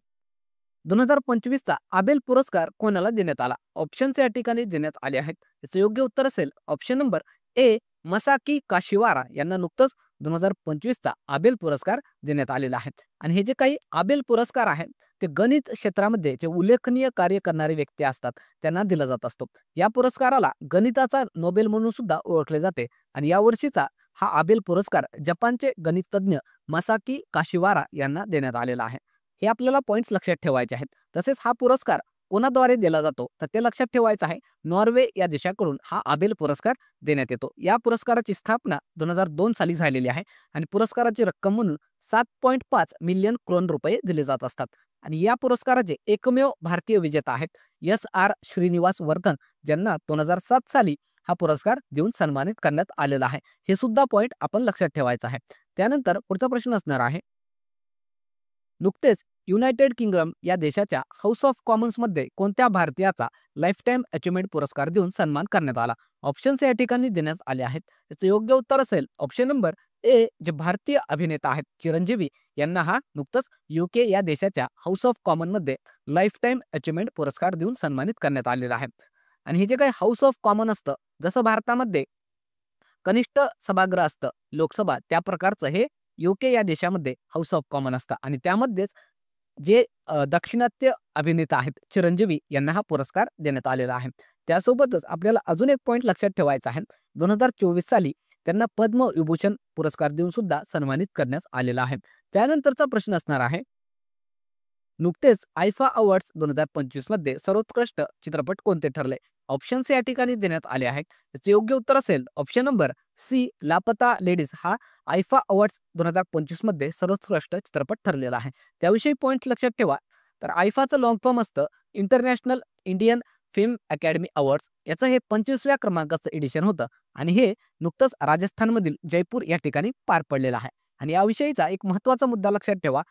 2025चा आबेल पुरस्कार कोणाला देण्यात आला? ऑप्शन्स या ठिकाणी देण्यात आले आहेत. याचं योग्य उत्तर असेल ऑप्शन नंबर ए, मसाकी काशिवारा यांना नुकतंच 2025चा आबेल पुरस्कार देण्यात आलेला आहे. आणि हे जे काही आबेल पुरस्कार आहेत ते गणित क्षेत्रामध्ये जे उल्लेखनीय कार्य करणारे व्यक्ती असतात त्यांना दिला जात असतो. या पुरस्काराला गणिताचा नोबेल म्हणून सुद्धा ओळखले जाते आणि यावर्षीचा हा आबेल पुरस्कार जपानचे गणिततज्ञ मसाकी काशिवारा यांना देण्यात आलेला आहे. हे आपल्याला पॉइंट्स लक्षात ठेवायचे आहेत. तसेच हा पुरस्कार कोणाद्वारे दिला जातो तर ते लक्षात ठेवायचं आहे. नॉर्वे या देशाकडून हा आबेल पुरस्कार देण्यात येतो. या पुरस्काराची स्थापना 2002 साली झालेली आहे आणि पुरस्काराची रक्कम म्हणून 7.5 मिलियन क्रोन रुपये दिले जात असतात. आणि या पुरस्काराचे एकमेव भारतीय विजेता आहेत SR श्रीनिवास वर्धन ज्यांना 2007 साली हा पुरस्कार देऊन सन्मानित करण्यात आलेला आहे. हे सुद्धा पॉइंट आपण लक्षात ठेवायचा आहे. त्यानंतर पुढचा प्रश्न असणार आहे, नुकतेच युनायटेड किंगडम या देशाच्या हाऊस ऑफ कॉमन्स मध्ये कोणत्या भारतीयाचा लाईफ टाईम अचिव्हमेंट पुरस्कार देऊन सन्मान करण्यात आला? ऑप्शन्स या ठिकाणी देण्यात आले आहेत. याचं योग्य उत्तर असेल ऑप्शन नंबर ए, जे भारतीय अभिनेता आहेत चिरंजीवी यांना हा नुकतंच UK या देशाच्या हाऊस ऑफ कॉमन मध्ये लाईफ टाईम अचिव्हमेंट पुरस्कार देऊन सन्मानित करण्यात आलेला आहे. आणि हे जे काही हाऊस ऑफ कॉमन असतं जसं भारतामध्ये कनिष्ठ सभागृह असतं लोकसभा त्या प्रकारचं हे UK या देशामध्ये हाऊस ऑफ कॉमन असतं आणि त्यामध्येच जे दाक्षिणात्य अभिनेता आहेत चिरंजीवी यांना हा पुरस्कार देण्यात आलेला आहे. त्यासोबतच आपल्याला अजून एक पॉइंट लक्षात ठेवायचा आहे. 2024 साली त्यांना पद्मविभूषण पुरस्कार देऊन सुद्धा सन्मानित करण्यात आलेला आहे. त्यानंतरचा प्रश्न असणार आहे, नुकतेच आयफा अवॉर्ड्स 2025 मध्ये सर्वोत्कृष्ट चित्रपट कोणते ठरले? ऑप्शन्स या ठिकाणी देण्यात आले आहेत. त्याचे योग्य उत्तर असेल ऑप्शन नंबर सी, लापता लेडीज हा आयफा अवॉर्ड्स 2025 मध्ये सर्वोत्कृष्ट चित्रपट ठरलेला आहे. त्याविषयी पॉईंट लक्षात ठेवा. तर आयफाचं लॉंग फॉर्म असतं international Indian film academy awards. याचं हे 25व्या क्रमांकाचं एडिशन होतं आणि हे नुकतंच राजस्थानमधील जयपूर या ठिकाणी पार पडलेलं आहे. आणि याविषयीचा एक महत्त्वाचा मुद्दा लक्षात ठेवा.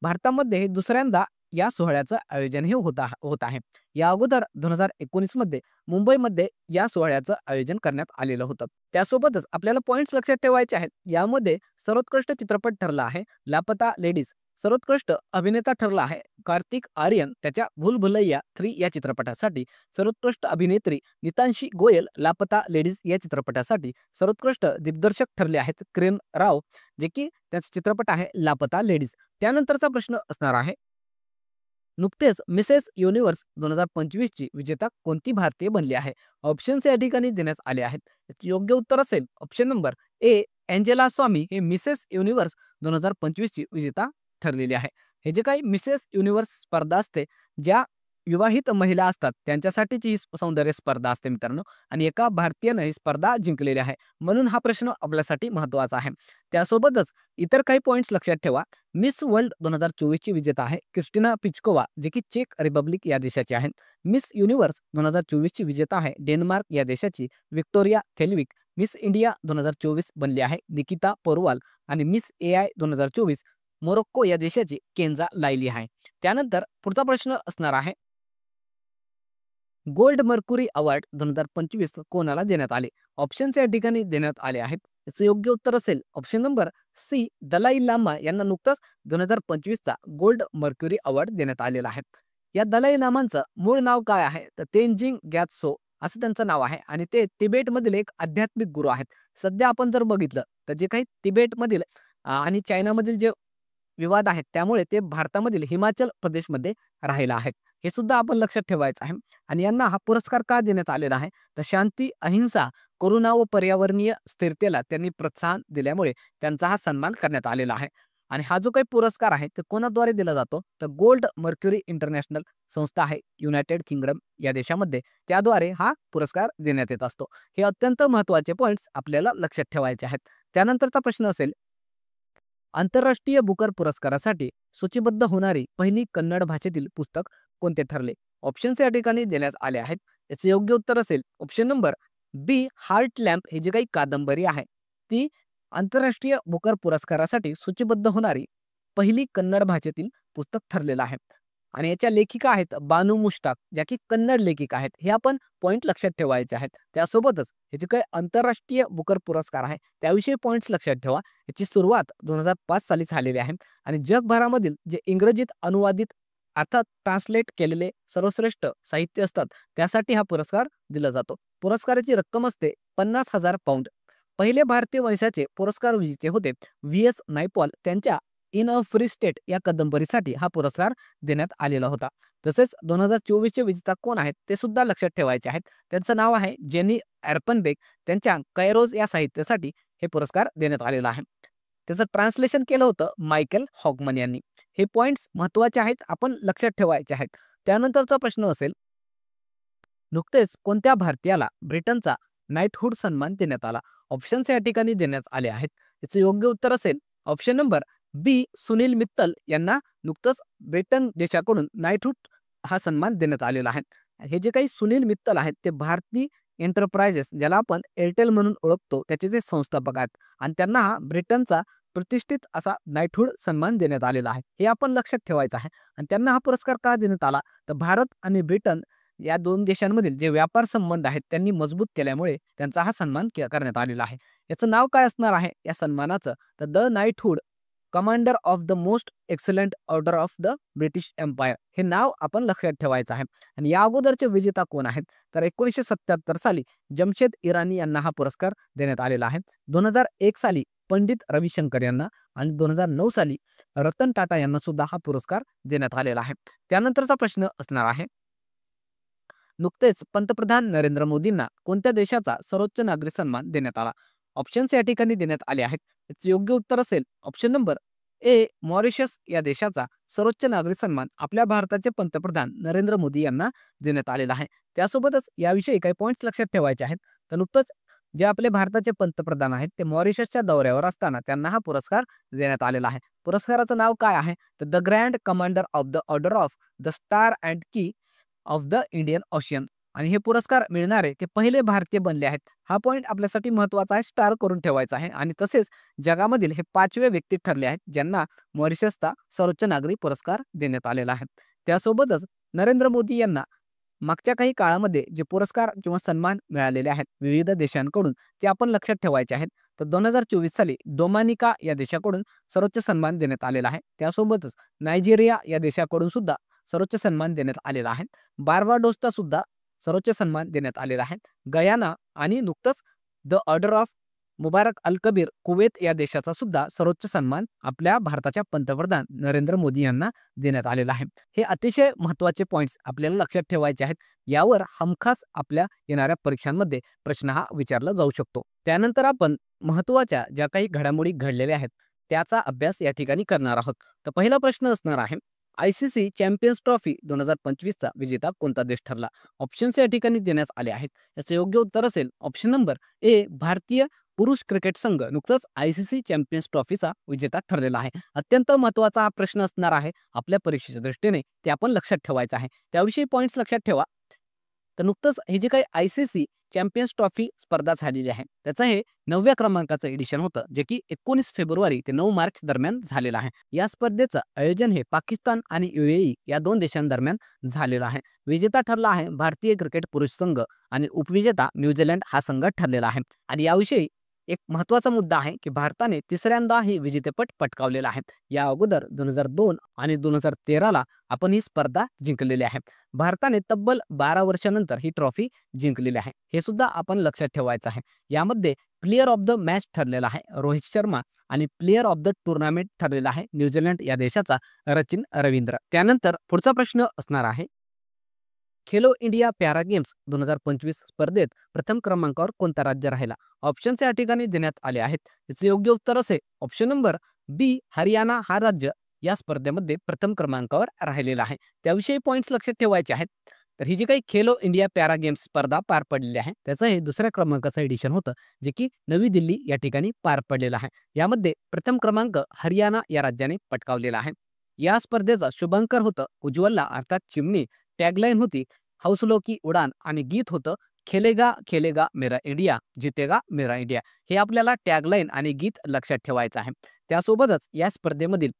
भारतामध्ये हे दुसऱ्यांदा या सोहळ्याचं आयोजन हे होत आहे. या अगोदर 2019 मध्ये मुंबईमध्ये या सोहळ्याचं आयोजन करण्यात आलेलं होतं. त्यासोबतच आपल्याला पॉइंट्स लक्षात ठेवायचे आहेत. यामध्ये सर्वोत्कृष्ट चित्रपट ठरला आहे लापता लेडीज. सर्वोत्कृष्ट अभिनेता ठरला आहे कार्तिक आर्यन त्याच्या भूल भुलैया 3 या चित्रपटासाठी. सर्वोत्कृष्ट अभिनेत्री नितांशी गोयल लापता लेडीज या चित्रपटासाठी. सर्वोत्कृष्ट दिग्दर्शक ठरले आहेत किरण राव, जे की त्याचा चित्रपट आहे लापता लेडीज. त्यानंतरचा प्रश्न असणार आहे, नुकतेच मिसेस युनिव्हर्स 2025 ची विजेता कोणती भारतीय बनली आहे? ऑप्शन्स या ठिकाणी देण्यात आले आहेत. याचे योग्य उत्तर असेल ऑप्शन नंबर ए, एंजेला स्वामी हे मिसेस युनिव्हर्स 2025 ची विजेता ठरलेली आहे. हे जे काही मिसेस युनिव्हर्स स्पर्धा असते, ज्या विवाहित महिला असतात त्यांच्यासाठीची ही सौंदर्य स्पर्धा असते मित्रांनो, आणि एका भारतीयाने ही स्पर्धा जिंकलेली आहे. म्हणून हा प्रश्न आपल्यासाठी महत्त्वाचा आहे. त्यासोबतच इतर काही पॉइंट्स लक्षात ठेवा. मिस वर्ल्ड 2024 ची विजेता आहे क्रिस्टिना पिचकोवा, जे की चेक रिपब्लिक या देशाची आहे. मिस युनिव्हर्स 2024 ची विजेता आहे डेन्मार्क या देशाची विक्टोरिया थेल्विक. मिस इंडिया 2024 बनली आहे निकिता पोरवाल. आणि मिस AI 2024 मोरोक्को या देशाची केंजा लायली आहे. त्यानंतर पुढचा प्रश्न असणार आहे, गोल्ड मर्क्युरी अवॉर्ड 2025 कोणाला देण्यात आले? ऑप्शन्स या ठिकाणी देण्यात आले आहेत. याचं योग्य उत्तर असेल option number C, Dalai Lama यांना नुकताच 2025 चा गोल्ड मर्क्युरी अवॉर्ड देण्यात आलेला आहे. या दलाई लामांचं मूळ नाव काय आहे? तर तेंजिंग ग्यात्सो असं त्यांचं नाव आहे आणि ते तिबेटमधील एक आध्यात्मिक गुरु आहेत. सध्या आपण जर बघितलं तर जे काही तिबेटमधील आणि चायनामधील जे विवाद आहेत त्यामुळे ते भारतामधील हिमाचल प्रदेशमध्ये राहिला आहेत. हे सुद्धा आपण लक्षात ठेवायचं आहे. आणि यांना हा पुरस्कार का देण्यात आलेला आहे? तर शांती, अहिंसा, करुणा व पर्यावरणीय स्थिरतेला त्यांनी प्रोत्साहन दिल्यामुळे त्यांचा हा सन्मान करण्यात आलेला आहे. आणि हा जो काही पुरस्कार आहे तो कोणाद्वारे दिला जातो? तर गोल्ड मर्क्युरी इंटरनॅशनल संस्था आहे युनायटेड किंगडम या देशामध्ये, त्याद्वारे हा पुरस्कार देण्यात येत असतो. हे अत्यंत महत्त्वाचे पॉइंट्स आपल्याला लक्षात ठेवायचे आहेत. त्यानंतरचा प्रश्न असेल, आंतरराष्ट्रीय बुकर पुरस्कारासाठी सूचीबद्ध होणारी पहिली कन्नड भाषेतील पुस्तक कोणते ठरले? ऑप्शन्स या ठिकाणी देण्यात आले आहेत. याचे योग्य उत्तर असेल ऑप्शन नंबर बी, हार्ट लॅम्प ही जी काही कादंबरी आहे ती आंतरराष्ट्रीय बुकर पुरस्कारासाठी सूचीबद्ध होणारी पहिली कन्नड भाषेतील पुस्तक ठरलेलं आहे. आणि याच्या लेखिका आहेत बानू मुश्ताक, ज्या की कन्नड लेखिका आहेत. हे आपण पॉइंट लक्षात ठेवायचे आहेत. त्यासोबतच हे जे काही आंतरराष्ट्रीय बुकर पुरस्कार आहे त्याविषयी पॉइंट्स लक्षात ठेवा. याची सुरुवात 2005 साली झालेली आहे आणि जगभरामधील जे इंग्रजीत अनुवादित अर्थात ट्रान्सलेट केलेले सर्वश्रेष्ठ साहित्य असतात त्यासाठी हा पुरस्कार दिला जातो. पुरस्काराची रक्कम असते 50,000 पाऊंड. पहिले भारतीय वंशाचे पुरस्कार विजेते होते VS नायपॉल. त्यांच्या इन अ फ्री स्टेट या कादंबरीसाठी हा पुरस्कार देण्यात आलेला होता. तसेच 2024 चे विजेता कोण आहेत ते सुद्धा लक्षात ठेवायचे आहेत. त्यांचं नाव आहे जेनी ॲर्पनबेक. त्यांच्या कैरोज या साहित्यासाठी हे पुरस्कार देण्यात आलेला आहे. त्याचं ट्रान्सलेशन केलं होतं मायकेल हॉगमन यांनी. हे पॉइंट्स महत्त्वाचे आहेत, आपण लक्षात ठेवायचे आहेत. त्यानंतरचा प्रश्न असेल, नुकतेच कोणत्या भारतीयाला ब्रिटनचा नाईटहुड सन्मान देण्यात आला? ऑप्शन्स या ठिकाणी देण्यात आले आहेत. याचं योग्य उत्तर असेल ऑप्शन नंबर बी, सुनील मित्तल यांना नुकतंच ब्रिटन देशाकडून नाईटहुड हा सन्मान देण्यात आलेला आहे. हे जे काही सुनील मित्तल आहेत ते भारती एंटरप्राइजेस, ज्याला आपण एअरटेल म्हणून ओळखतो, त्याचे ते संस्थापक आहेत आणि त्यांना हा ब्रिटनचा प्रतिष्ठित असा नाईटहुड सन्मान देण्यात आलेला आहे. हे आपण लक्षात ठेवायचं आहे. आणि त्यांना हा पुरस्कार का देण्यात आला? तर भारत आणि ब्रिटन या दोन देशांमधील जे व्यापार संबंध आहेत त्यांनी मजबूत केल्यामुळे त्यांचा हा सन्मान करण्यात आलेला आहे. याचं नाव काय असणार आहे या सन्मानाचं? तर the knighthood commander of the most excellent order of the British Empire. हे नाव आपण लक्षात ठेवायचं आहे. आणि या अगोदरचे विजेता कोण आहेत? तर 1977 साली जमशेद इराणी यांना हा पुरस्कार देण्यात आलेला आहे. 2001 साली पंडित रविशंकर यांना आणि 2009 साली रतन टाटा यांना सुद्धा हा पुरस्कार देण्यात आलेला आहे. त्यानंतरचा प्रश्न असणार आहे, नुकतेच पंतप्रधान नरेंद्र मोदींना कोणत्या देशाचा सर्वोच्च नागरी सन्मान देण्यात आला? ऑप्शन्स या ठिकाणी देण्यात आले आहेत. याचे योग्य उत्तर असेल ऑप्शन नंबर ए, मॉरिशस या देशाचा सर्वोच्च नागरी सन्मान आपल्या भारताचे पंतप्रधान नरेंद्र मोदी यांना देण्यात आलेला आहे. त्यासोबतच याविषयी काही पॉईंट्स लक्षात ठेवायचे आहेत. तर नुकतंच जे आपले भारताचे पंतप्रधान आहेत ते मॉरिशसच्या दौऱ्यावर असताना त्यांना हा पुरस्कार देण्यात आलेला आहे. पुरस्काराचं नाव काय आहे? तर the grand commander of the Order of the star and की ऑफ द इंडियन ओशन. आणि हे पुरस्कार मिळणारे ते पहिले भारतीय बनले आहेत. हा पॉईंट आपल्यासाठी महत्वाचा आहे, स्टार करून ठेवायचा आहे. आणि तसेच जगामधील हे 5वे व्यक्ती ठरले आहेत ज्यांना मॉरिशसचा सर्वोच्च नागरी पुरस्कार देण्यात आलेला आहे. त्यासोबतच नरेंद्र मोदी यांना मागच्या काही काळामध्ये जे पुरस्कार किंवा सन्मान मिळालेले आहेत विविध देशांकडून ते आपण लक्षात ठेवायचे आहेत. तर 2024 साली डोमानिका या देशाकडून सर्वोच्च सन्मान देण्यात आलेला आहे. त्यासोबतच नायजेरिया या देशाकडून सुद्धा सर्वोच्च सन्मान देण्यात आलेला आहे. बार्बाडोसचा सुद्धा सर्वोच्च सन्मान देण्यात आलेला आहे. गयाना आणि नुकतंच the Order of Mubarak al Kabir Kuwait या देशाचा सुद्धा सर्वोच्च सन्मान आपल्या भारताच्या पंतप्रधान नरेंद्र मोदी यांना देण्यात आलेला आहे. हे अतिशय महत्त्वाचे पॉईंट्स आपल्याला लक्षात ठेवायचे आहेत. यावर हमखास आपल्या येणाऱ्या परीक्षांमध्ये प्रश्न हा विचारला जाऊ शकतो. त्यानंतर आपण महत्त्वाच्या ज्या काही घडामोडी घडलेल्या आहेत त्याचा अभ्यास या ठिकाणी करणार आहोत. तर पहिला प्रश्न असणार आहे, ICC चॅम्पियन्स ट्रॉफी 2025चा विजेता कोणता देश ठरला? ऑप्शन्स या ठिकाणी देण्यात आले आहेत. याचे योग्य उत्तर असेल ऑप्शन नंबर ए, भारतीय पुरुष क्रिकेट संघ नुकताच ICC चॅम्पियन्स ट्रॉफीचा विजेता ठरलेला आहे. अत्यंत महत्त्वाचा हा प्रश्न असणार आहे आपल्या परीक्षेच्या दृष्टीने, ते आपण लक्षात ठेवायचं आहे. त्याविषयी पॉईंट्स लक्षात ठेवा. तर नुकतंच हे जे काही ICC चॅम्पियन्स ट्रॉफी स्पर्धा झालेली आहे त्याचं हे 9व्या क्रमांकाचं एडिशन होतं, जे की 19 फेब्रुवारी ते 9 मार्च दरम्यान झालेलं आहे. या स्पर्धेचं आयोजन हे पाकिस्तान आणि UAE या 2 देशांदरम्यान झालेलं आहे. विजेता ठरला आहे भारतीय क्रिकेट पुरुष संघ आणि उपविजेता न्यूझीलंड हा संघ ठरलेला आहे. आणि याविषयी एक महत्त्वाचा मुद्दा आहे की भारताने तिसऱ्यांदा ही विजेतेपद पटकावलेला आहे. या अगोदर 2002 आणि 2013ला आपण ही स्पर्धा जिंकलेली आहे. भारताने तब्बल 12 वर्षानंतर ही ट्रॉफी जिंकलेली आहे. हे सुद्धा आपण लक्षात ठेवायचं आहे. यामध्ये प्लेयर ऑफ द मॅच ठरलेला आहे रोहित शर्मा आणि प्लेयर ऑफ द टुर्नामेंट ठरलेला आहे न्यूझीलंड या देशाचा सचिन रवींद्र. त्यानंतर पुढचा प्रश्न असणार आहे, खेलो इंडिया पॅरा गेम्स 2025 स्पर्धेत प्रथम क्रमांकावर कोणता राज्य राहिला? ऑप्शन्स या ठिकाणी देण्यात आले आहेत. याचे योग्य उत्तर असेल ऑप्शन नंबर बी, हरियाणा हा राज्य या स्पर्धेमध्ये प्रथम क्रमांकावर राहिलेला आहे. त्याविषयी पॉईंट्स लक्षात ठेवायचे आहेत. तर ही जी काही खेलो इंडिया पॅरा गेम्स स्पर्धा पार पडलेली आहे त्याचं हे 2ऱ्या क्रमांकाचं एडिशन होतं, जे की नवी दिल्ली या ठिकाणी पार पडलेलं आहे. यामध्ये प्रथम क्रमांक हरियाणा या राज्याने पटकावलेला आहे. या स्पर्धेचा शुभांकर होतं उज्ज्वला अर्थात चिमणी. टॅगलाईन होती हौसलो की उडान आणि गीत होतं खेलेगा खेलेगा मेरा इंडिया, जितेगा मेरा इंडिया. हे आपल्याला टॅगलाईन आणि गीत लक्षात ठेवायचं आहे. त्यासोबतच या स्पर्धेमधील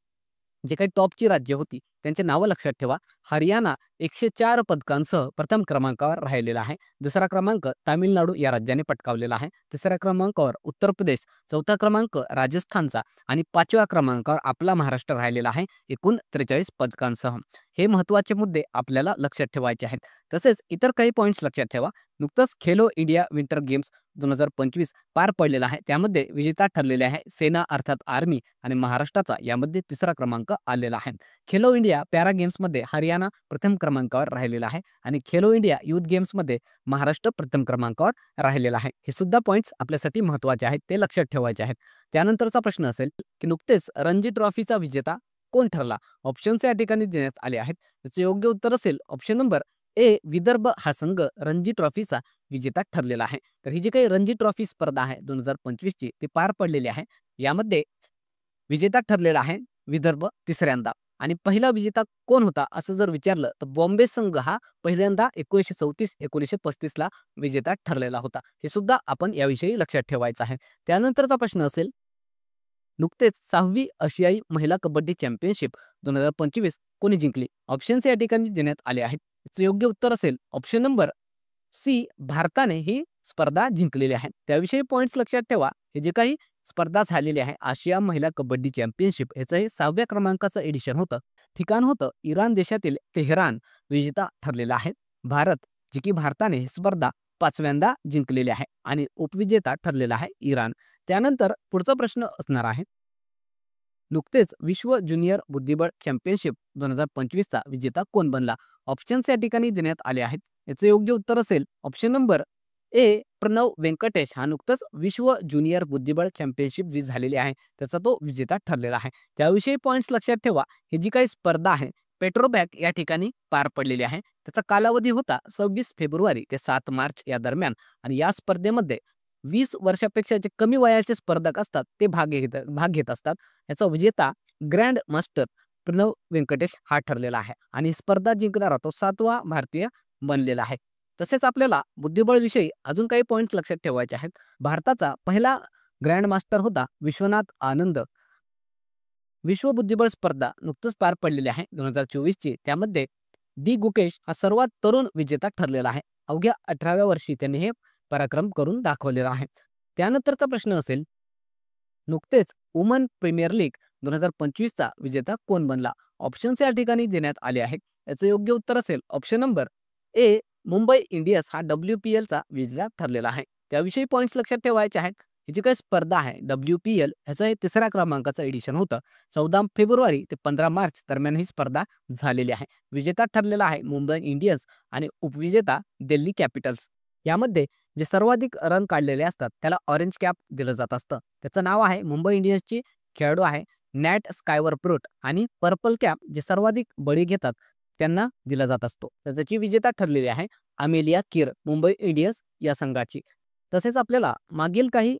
जे काही टॉपची राज्य होती त्यांचे नावं लक्षात ठेवा. हरियाणा 104 पदकांसह प्रथम क्रमांकावर राहिलेला आहे. दुसरा क्रमांक तामिळनाडू या राज्याने पटकावलेला आहे. तिसऱ्या क्रमांकावर उत्तर प्रदेश, चौथा क्रमांक राजस्थानचा आणि 5व्या क्रमांकावर आपला महाराष्ट्र राहिलेला आहे एकूण 43 पदकांसह. हे महत्त्वाचे मुद्दे आपल्याला लक्षात ठेवायचे आहेत. तसेच इतर काही पॉईंट्स लक्षात ठेवा. नुकतंच खेलो इंडिया विंटर गेम्स 2025 पार पडलेला आहे. त्यामध्ये विजेता ठरलेले आहे सेना अर्थात आर्मी आणि महाराष्ट्राचा यामध्ये 3रा क्रमांक आलेला आहे. खेलो इंडिया पॅरा गेम्समध्ये हरियाणा प्रथम क्रमांकावर राहिलेला आहे आणि खेलो इंडिया युथ गेम्समध्ये महाराष्ट्र प्रथम क्रमांकावर राहिलेला आहे. हे सुद्धा पॉईंट्स आपल्यासाठी महत्त्वाचे आहेत, ते लक्षात ठेवायचे आहेत. त्यानंतरचा प्रश्न असेल की नुकतेच रणजी ट्रॉफीचा विजेता कोण ठरला? ऑप्शन्स या ठिकाणी देण्यात आले आहेत. त्याचे योग्य उत्तर असेल ऑप्शन नंबर ए, विदर्भ हा संघ रणजी ट्रॉफीचा विजेता ठरलेला आहे. तर ही जी काही रणजी ट्रॉफी स्पर्धा आहे 2025 ची ती पार पडलेली आहे. यामध्ये विजेता ठरलेला आहे विदर्भ तिसऱ्यांदा. आणि पहिला विजेता कोण होता असं जर विचारलं तर बॉम्बे संघ हा पहिल्यांदा 1934-1935 ला विजेता ठरलेला होता. हे सुद्धा आपण याविषयी लक्षात ठेवायचं आहे. त्यानंतरचा प्रश्न असेल, नुकतेच 6वी आशियाई महिला कबड्डी चॅम्पियनशिप 2025 कोणी जिंकली? ऑप्शन्स या ठिकाणी देण्यात आले आहेत. याचं योग्य उत्तर असेल ऑप्शन नंबर सी, भारताने ही स्पर्धा जिंकलेली आहे. त्याविषयी पॉईंट्स लक्षात ठेवा. हे जे काही स्पर्धा झालेली आहे आशिया महिला कबड्डी चॅम्पियनशिप याचं हे 6व्या क्रमांकाचं एडिशन होतं. ठिकाण होतं इराण देशातील तेहरान. विजेता ठरलेला आहे भारत, जे की भारताने ही स्पर्धा 5व्यांदा जिंकलेली आहे आणि उपविजेता ठरलेला आहे इराण. त्यानंतर पुढचा प्रश्न असणार आहे, नुकतेच विश्व ज्युनियर बुद्धिबळ चॅम्पियनशिप 2025चा विजेता कोण बनला? ऑप्शन्स या ठिकाणी देण्यात आले आहेत. याचे योग्य उत्तर असेल option number A. Pranav Venkatesh हा नुकतंच विश्व ज्युनियर बुद्धिबळ चॅम्पियनशिप जी झालेली आहे त्याचा तो विजेता ठरलेला आहे. त्याविषयी पॉईंट्स लक्षात ठेवा. ही जी काही स्पर्धा आहे पेट्रोबॅक या ठिकाणी पार पडलेली आहे. त्याचा कालावधी होता 26 फेब्रुवारी ते 7 मार्च या दरम्यान आणि या स्पर्धेमध्ये 20 वर्षापेक्षा जे कमी वयाचे स्पर्धक असतात ते भाग घेत असतात. याचा विजेता ग्रँड मास्टर प्रणव व्यंकटेश हा ठरलेला आहे आणि स्पर्धा जिंकणारा तो 7वा भारतीय बनलेला आहे. तसेच आपल्याला बुद्धिबळ विषयी अजून काही पॉईंट्स लक्षात ठेवायचे आहेत. भारताचा पहिला ग्रँड मास्टर होता विश्वनाथ आनंद. विश्व बुद्धिबळ स्पर्धा नुकतंच पार पडलेली आहे 2024 ची. त्यामध्ये डी गुकेश हा सर्वात तरुण विजेता ठरलेला आहे. अवघ्या 18व्या वर्षी त्यांनी हे पराक्रम करून दाखवलेला आहे. त्यानंतरचा प्रश्न असेल, नुकतेच वुमन प्रीमियर लीग 2025 चा विजेता कोण बनला? ऑप्शन्स या ठिकाणी देण्यात आले आहेत. याचं योग्य उत्तर असेल ऑप्शन नंबर ए. मुंबई इंडियन्स हा WPL चा विजेता ठरलेला आहे. त्याविषयी पॉईंट्स लक्षात ठेवायचे आहेत. ही जी काही स्पर्धा आहे WPL ह्याचं हे 3ऱ्या क्रमांकाचं एडिशन होतं. 14 फेब्रुवारी ते 15 मार्च दरम्यान ही स्पर्धा झालेली आहे. विजेता ठरलेला आहे मुंबई इंडियन्स आणि उपविजेता दिल्ली कॅपिटल्स. यामध्ये जे सर्वाधिक रन काढलेले असतात त्याला ऑरेंज कॅप दिलं जात असतं. त्याचं नाव आहे मुंबई इंडियन्सची खेळाडू आहे नॅट स्कायवर प्रूट आणि पर्पल कॅप जे सर्वाधिक बळी घेतात त्यांना दिला जात असतो. तर त्याची विजेता ठरलेली आहे अमेलिया किर मुंबई इंडियन्स या संघाची. तसेच आपल्याला मागील काही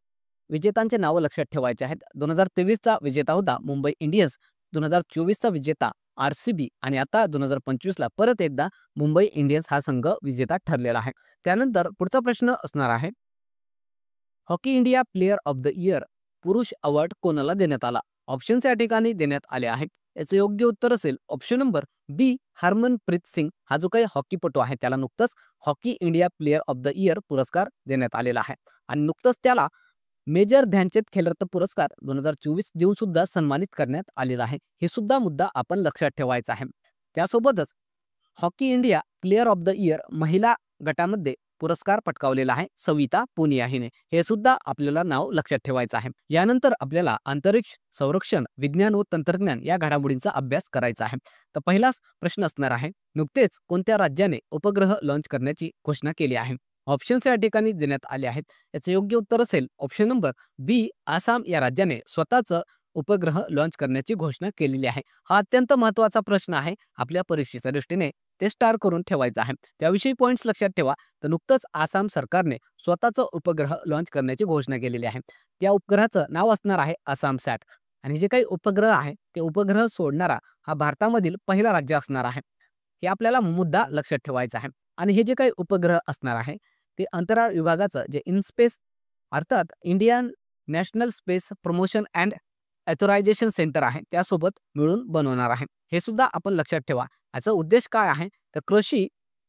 विजेत्यांचे नावं लक्षात ठेवायचे आहेत. 2023 चा विजेता होता मुंबई इंडियन्स, 2024 चा विजेता RCB आणि आता 2025 ला परत एकदा मुंबई इंडियन्स हा संघ विजेता ठरलेला आहे. त्यानंतर पुढचा प्रश्न असणार आहे, hockey India player of the year पुरुष अवॉर्ड कोणाला देण्यात आला? ऑप्शन्स या ठिकाणी देण्यात आले आहेत. याचं योग्य उत्तर असेल ऑप्शन नंबर बी. हरमनप्रीत सिंग हा जो काही हॉकीपटू आहे त्याला नुकतंच hockey India player of the year पुरस्कार देण्यात आलेला आहे आणि नुकतंच त्याला मेजर ध्यानचंद खेलरत्न पुरस्कार 2024 देऊन सुद्धा सन्मानित करण्यात आलेला आहे. हे सुद्धा मुद्दा आपण लक्षात ठेवायचा आहे. त्यासोबतच hockey India player of the year महिला गटामध्ये पुरस्कार पटकावलेला आहे सविता पुनिया हिने. हे सुद्धा आपल्याला नाव लक्षात ठेवायचं आहे. यानंतर आपल्याला अंतरिक्ष संरक्षण विज्ञान व तंत्रज्ञान या घडामोडींचा अभ्यास करायचा आहे. तर पहिलाच प्रश्न असणार आहे, नुकतेच कोणत्या राज्याने उपग्रह लॉन्च करण्याची घोषणा केली आहे? ऑप्शन्स या ठिकाणी देण्यात आले आहेत. याचे योग्य उत्तर असेल ऑप्शन नंबर बी. आसाम या राज्याने स्वतःचं उपग्रह लॉन्च करण्याची घोषणा केलेली आहे. हा अत्यंत महत्त्वाचा प्रश्न आहे. आपल्या परीक्षेच्या दृष्टीने ते स्टार करून ठेवायचं आहे. त्याविषयी पॉईंट्स लक्षात ठेवा. तर नुकतंच आसाम सरकारने स्वतःचं उपग्रह लॉन्च करण्याची घोषणा केलेली आहे. त्या उपग्रहाचं नाव असणार आहे आसाम सॅट आणि जे काही उपग्रह आहे ते उपग्रह सोडणारा हा भारतामधील पहिला राज्य असणार आहे. हे आपल्याला मुद्दा लक्षात ठेवायचा आहे. आणि हे जे काही उपग्रह असणार आहे ते अंतराळ विभागाचं जे इनस्पेस अर्थात Indian national space promotion and authorisation centre आहे त्यासोबत मिळून बनवणार आहे. हे सुद्धा आपण लक्षात ठेवा. याचा उद्देश काय आहे तर कृषी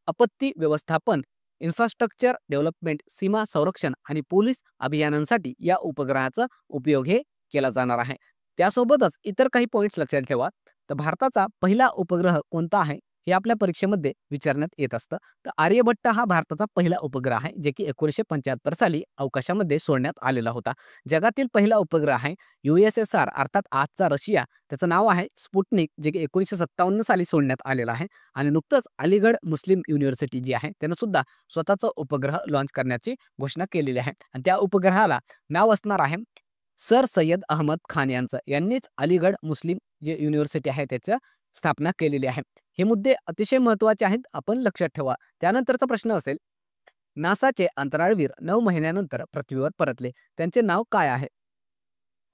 आपत्ती व्यवस्थापन, इन्फ्रास्ट्रक्चर डेव्हलपमेंट, सीमा संरक्षण आणि पोलीस अभियानांसाठी या उपग्रहाचा उपयोग हे केला जाणार आहे. त्यासोबतच इतर काही पॉईंट्स लक्षात ठेवा. तर भारताचा पहिला उपग्रह कोणता आहे हे आपल्या परीक्षेमध्ये विचारण्यात येत असतं. तर आर्यभट्ट हा भारताचा पहिला उपग्रह आहे जे की 1975 साली अवकाशामध्ये सोडण्यात आलेला होता. जगातील पहिला उपग्रह आहे USSR अर्थात आजचा रशिया. त्याचं नाव आहे स्पुटनिक जे की 1957 साली सोडण्यात आलेलं आहे आणि नुकतंच अलीगढ मुस्लिम युनिव्हर्सिटी जी आहे त्यानं सुद्धा स्वतःचा उपग्रह लॉन्च करण्याची घोषणा केलेली आहे आणि त्या उपग्रहाला नाव असणार आहे सर सय्यद अहमद खान यांचं. यांनीच अलीगढ मुस्लिम जे युनिव्हर्सिटी आहे त्याचं स्थापना केलेली आहे. हे मुद्दे अतिशय महत्त्वाचे आहेत, आपण लक्षात ठेवा. त्यानंतरचा प्रश्न असेल, नासाचे अंतराळवीर 9 महिन्यानंतर पृथ्वीवर परतले, त्यांचे नाव काय आहे?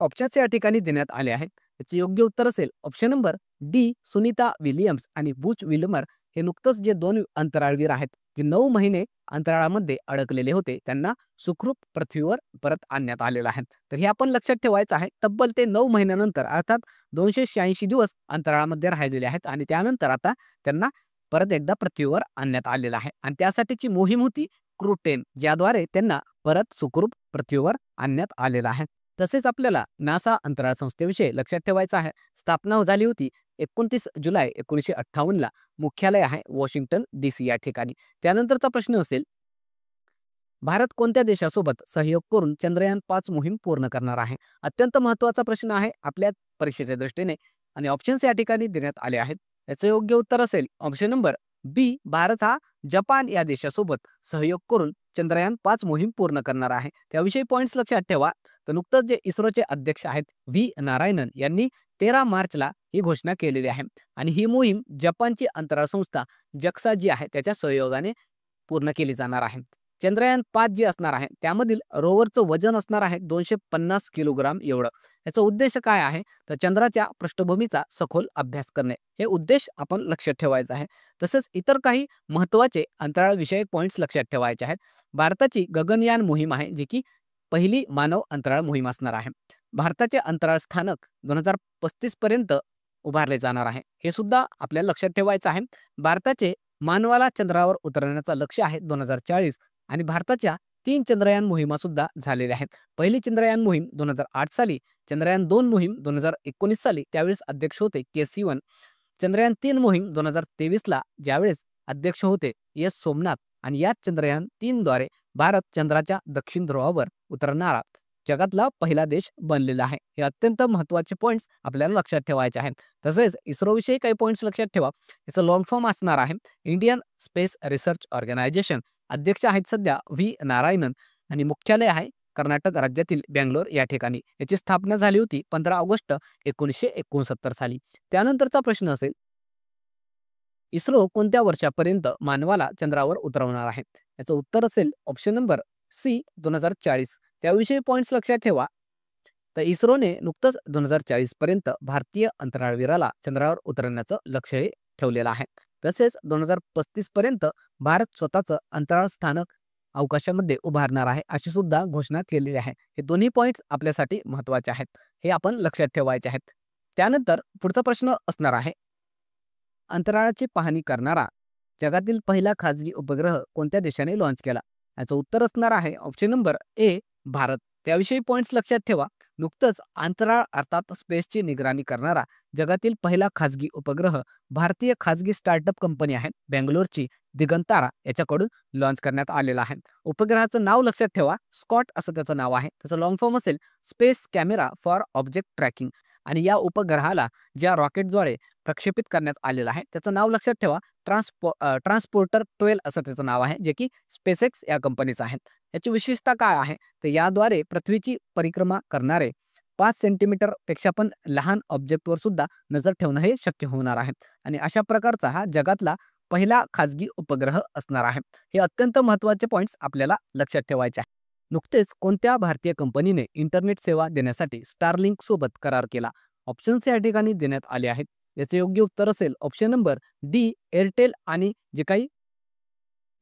ऑप्शन्स या ठिकाणी देण्यात आले आहेत. याचे योग्य उत्तर असेल option number D. Sunita Williams आणि बुच विल्मर. हे नुकतंच जे 2 अंतराळवीर आहेत जे 9 महिने अंतराळामध्ये अडकलेले होते त्यांना सुखरूप पृथ्वीवर परत आणण्यात आलेलं आहे. तर हे आपण लक्षात ठेवायचं आहे. तब्बल ते 9 महिन्यानंतर अर्थात 286 दिवस अंतराळामध्ये राहिलेले आहेत आणि त्यानंतर आता त्यांना परत एकदा पृथ्वीवर आणण्यात आलेलं आहे आणि त्यासाठीची मोहीम होती क्रू 10 ज्याद्वारे त्यांना परत सुखरूप पृथ्वीवर आणण्यात आलेलं आहे. तसेच आपल्याला नासा अंतराळ संस्थेविषयी लक्षात ठेवायचं आहे. स्थापना झाली होती 29 जुलै 1958 ला. मुख्यालय आहे वॉशिंग्टन DC या ठिकाणी. त्यानंतरचा प्रश्न असेल, भारत कोणत्या देशासोबत सहयोग करून चंद्रयान-5 मोहीम पूर्ण करणार आहे? अत्यंत महत्त्वाचा प्रश्न आहे आपल्या परीक्षेच्या दृष्टीने आणि ऑप्शन्स या ठिकाणी देण्यात आले आहेत. याचं योग्य उत्तर असेल ऑप्शन नंबर बी. भारत हा जपान या देशासोबत सहयोग करून चंद्रयान-5 मोहीम पूर्ण करणार आहे. त्याविषयी पॉइंट्स लक्षात ठेवा. तर नुकतंच जे इस्रोचे अध्यक्ष आहेत व्ही नारायणन यांनी 13 मार्चला ही घोषणा केलेली आहे आणि ही मोहीम जपानची अंतराळ संस्था जक्सा जी आहे त्याच्या सहयोगाने पूर्ण केली जाणार आहे. चंद्रयान-5 जे असणार आहे त्यामधील रोवरचं वजन असणार आहे 250 किलोग्राम एवढं. याचा उद्देश काय आहे? तर चंद्राच्या पृष्ठभूमीचा सखोल अभ्यास करणे, हे उद्देश आपण लक्षात ठेवायचा आहे. तसेच इतर काही महत्त्वाचे अंतराळ विषयक पॉइंट्स लक्षात ठेवायचे आहेत. भारताची गगनयान मोहीम आहे जी की पहिली मानव अंतराळ मोहीम असणार आहे. भारताचे अंतराळ स्थानक 2035 पर्यंत उभारले जाणार आहे. हे सुद्धा आपल्याला लक्षात ठेवायचं आहे. भारताचे मानवाला चंद्रावर उतरवण्याचं लक्ष्य आहे 2040 आणि भारताच्या 3 चंद्रयान मोहिमा सुद्धा झालेल्या आहेत. पहिली चंद्रयान मोहीम 2008 साली, चंद्रयान-2 मोहीम 2019 साली, त्यावेळेस अध्यक्ष होते के-सिवन. चंद्रयान-3 मोहीम 2023 ला, ज्यावेळेस अध्यक्ष होते एस सोमनाथ आणि याच चंद्रयान-3 द्वारे भारत चंद्राच्या दक्षिण ध्रुवावर उतरणारा जगातला पहिला देश बनलेला आहे. हे अत्यंत महत्त्वाचे पॉइंट्स आपल्याला लक्षात ठेवायचे आहेत. तसेच इस्रोविषयी काही पॉइंट्स लक्षात ठेवा. याचं लॉंग फॉर्म असणार आहे इंडियन स्पेस रिसर्च ऑर्गनायझेशन. अध्यक्ष आहेत सध्या व्ही नारायणन आणि मुख्यालय आहे कर्नाटक राज्यातील बँगलोर या ठिकाणी. याची स्थापना झाली होती 15 ऑगस्ट 1969 साली. त्यानंतरचा प्रश्न असेल, इस्रो कोणत्या वर्षापर्यंत मानवाला चंद्रावर उतरवणार आहे? याचं उत्तर असेल ऑप्शन नंबर सी 2040. त्याविषयी पॉइंट्स लक्षात ठेवा. तर इस्रोने नुकतंच 2040 पर्यंत भारतीय अंतराळवीराला चंद्रावर उतरवण्याचं लक्ष्य ठेवलेलं आहे. तसेच 2035 पर्यंत भारत स्वतःचं अंतराळ स्थानक अवकाशामध्ये उभारणार आहे अशी सुद्धा घोषणा केलेली आहे. हे दोन्ही पॉइंट्स आपल्यासाठी महत्त्वाचे आहेत, हे आपण लक्षात ठेवायचे आहेत. त्यानंतर पुढचा प्रश्न असणार आहे, अंतराळाची पाहणी करणारा जगातील पहिला खाजगी उपग्रह कोणत्या देशाने लॉन्च केला? याचं उत्तर असणार आहे ऑप्शन नंबर ए भारत. त्याविषयी पॉइंट्स लक्षात ठेवा. नुकतंच अंतराळ अर्थात स्पेसची निगराणी करणारा जगातील पहिला खाजगी उपग्रह भारतीय खाजगी स्टार्टअप कंपनी आहे बेंगलोरची दिगंतारा याच्याकडून लॉन्च करण्यात आलेला आहे. उपग्रहाचं नाव लक्षात ठेवा, स्कॉट असं त्याचं नाव आहे. त्याचं लॉंग फॉर्म असेल space camera for object tracking आणि या उपग्रहाला ज्या रॉकेटद्वारे प्रक्षेपित करण्यात आलेलं आहे त्याचं नाव लक्षात ठेवा ट्रान्सपोर्टर 12 असं त्याचं नाव आहे, जे की स्पेसएक्स या कंपनीचं आहे. याची विशेषता काय आहे? तर याद्वारे पृथ्वीची परिक्रमा करणारे 5 सेंटीमीटर पेक्षा पण लहान ऑब्जेक्टवर सुद्धा नजर ठेवणं हे शक्य होणार आहे आणि अशा प्रकारचा हा जगातला पहिला खाजगी उपग्रह असणार आहे. हे अत्यंत महत्त्वाचे पॉइंट्स आपल्याला लक्षात ठेवायचे आहे. नुकतेच कोणत्या भारतीय कंपनीने इंटरनेट सेवा देण्यासाठी स्टारलिंक सोबत करार केला? ऑप्शन्स या ठिकाणी देण्यात आले आहेत. याचे योग्य उत्तर असेल ऑप्शन नंबर डी एअरटेल आणि जे काही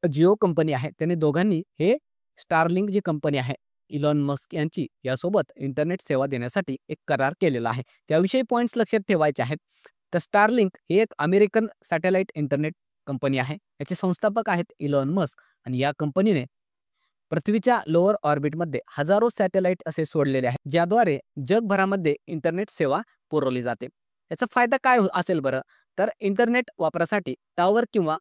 जिओ कंपनी आहे त्याने दोघांनी हे स्टारलिंक जी कंपनी आहे इलॉन मस्क यांची यासोबत इंटरनेट सेवा देण्यासाठी एक करार केलेला आहे. त्याविषयी पॉइंट्स लक्षात ठेवायचे आहेत. तर स्टारलिंक ही एक अमेरिकन सॅटेलाइट इंटरनेट कंपनी आहे. याचे संस्थापक आहेत इलॉन मस्क आणि या कंपनीने पृथ्वीच्या लोअर ऑर्बिटमध्ये हजारो सॅटेलाइट असे सोडलेले आहेत ज्याद्वारे जगभरामध्ये इंटरनेट सेवा पुरवली जाते. याचा फायदा काय असेल बरं? तर इंटरनेट वापरासाठी टॉवर किंवा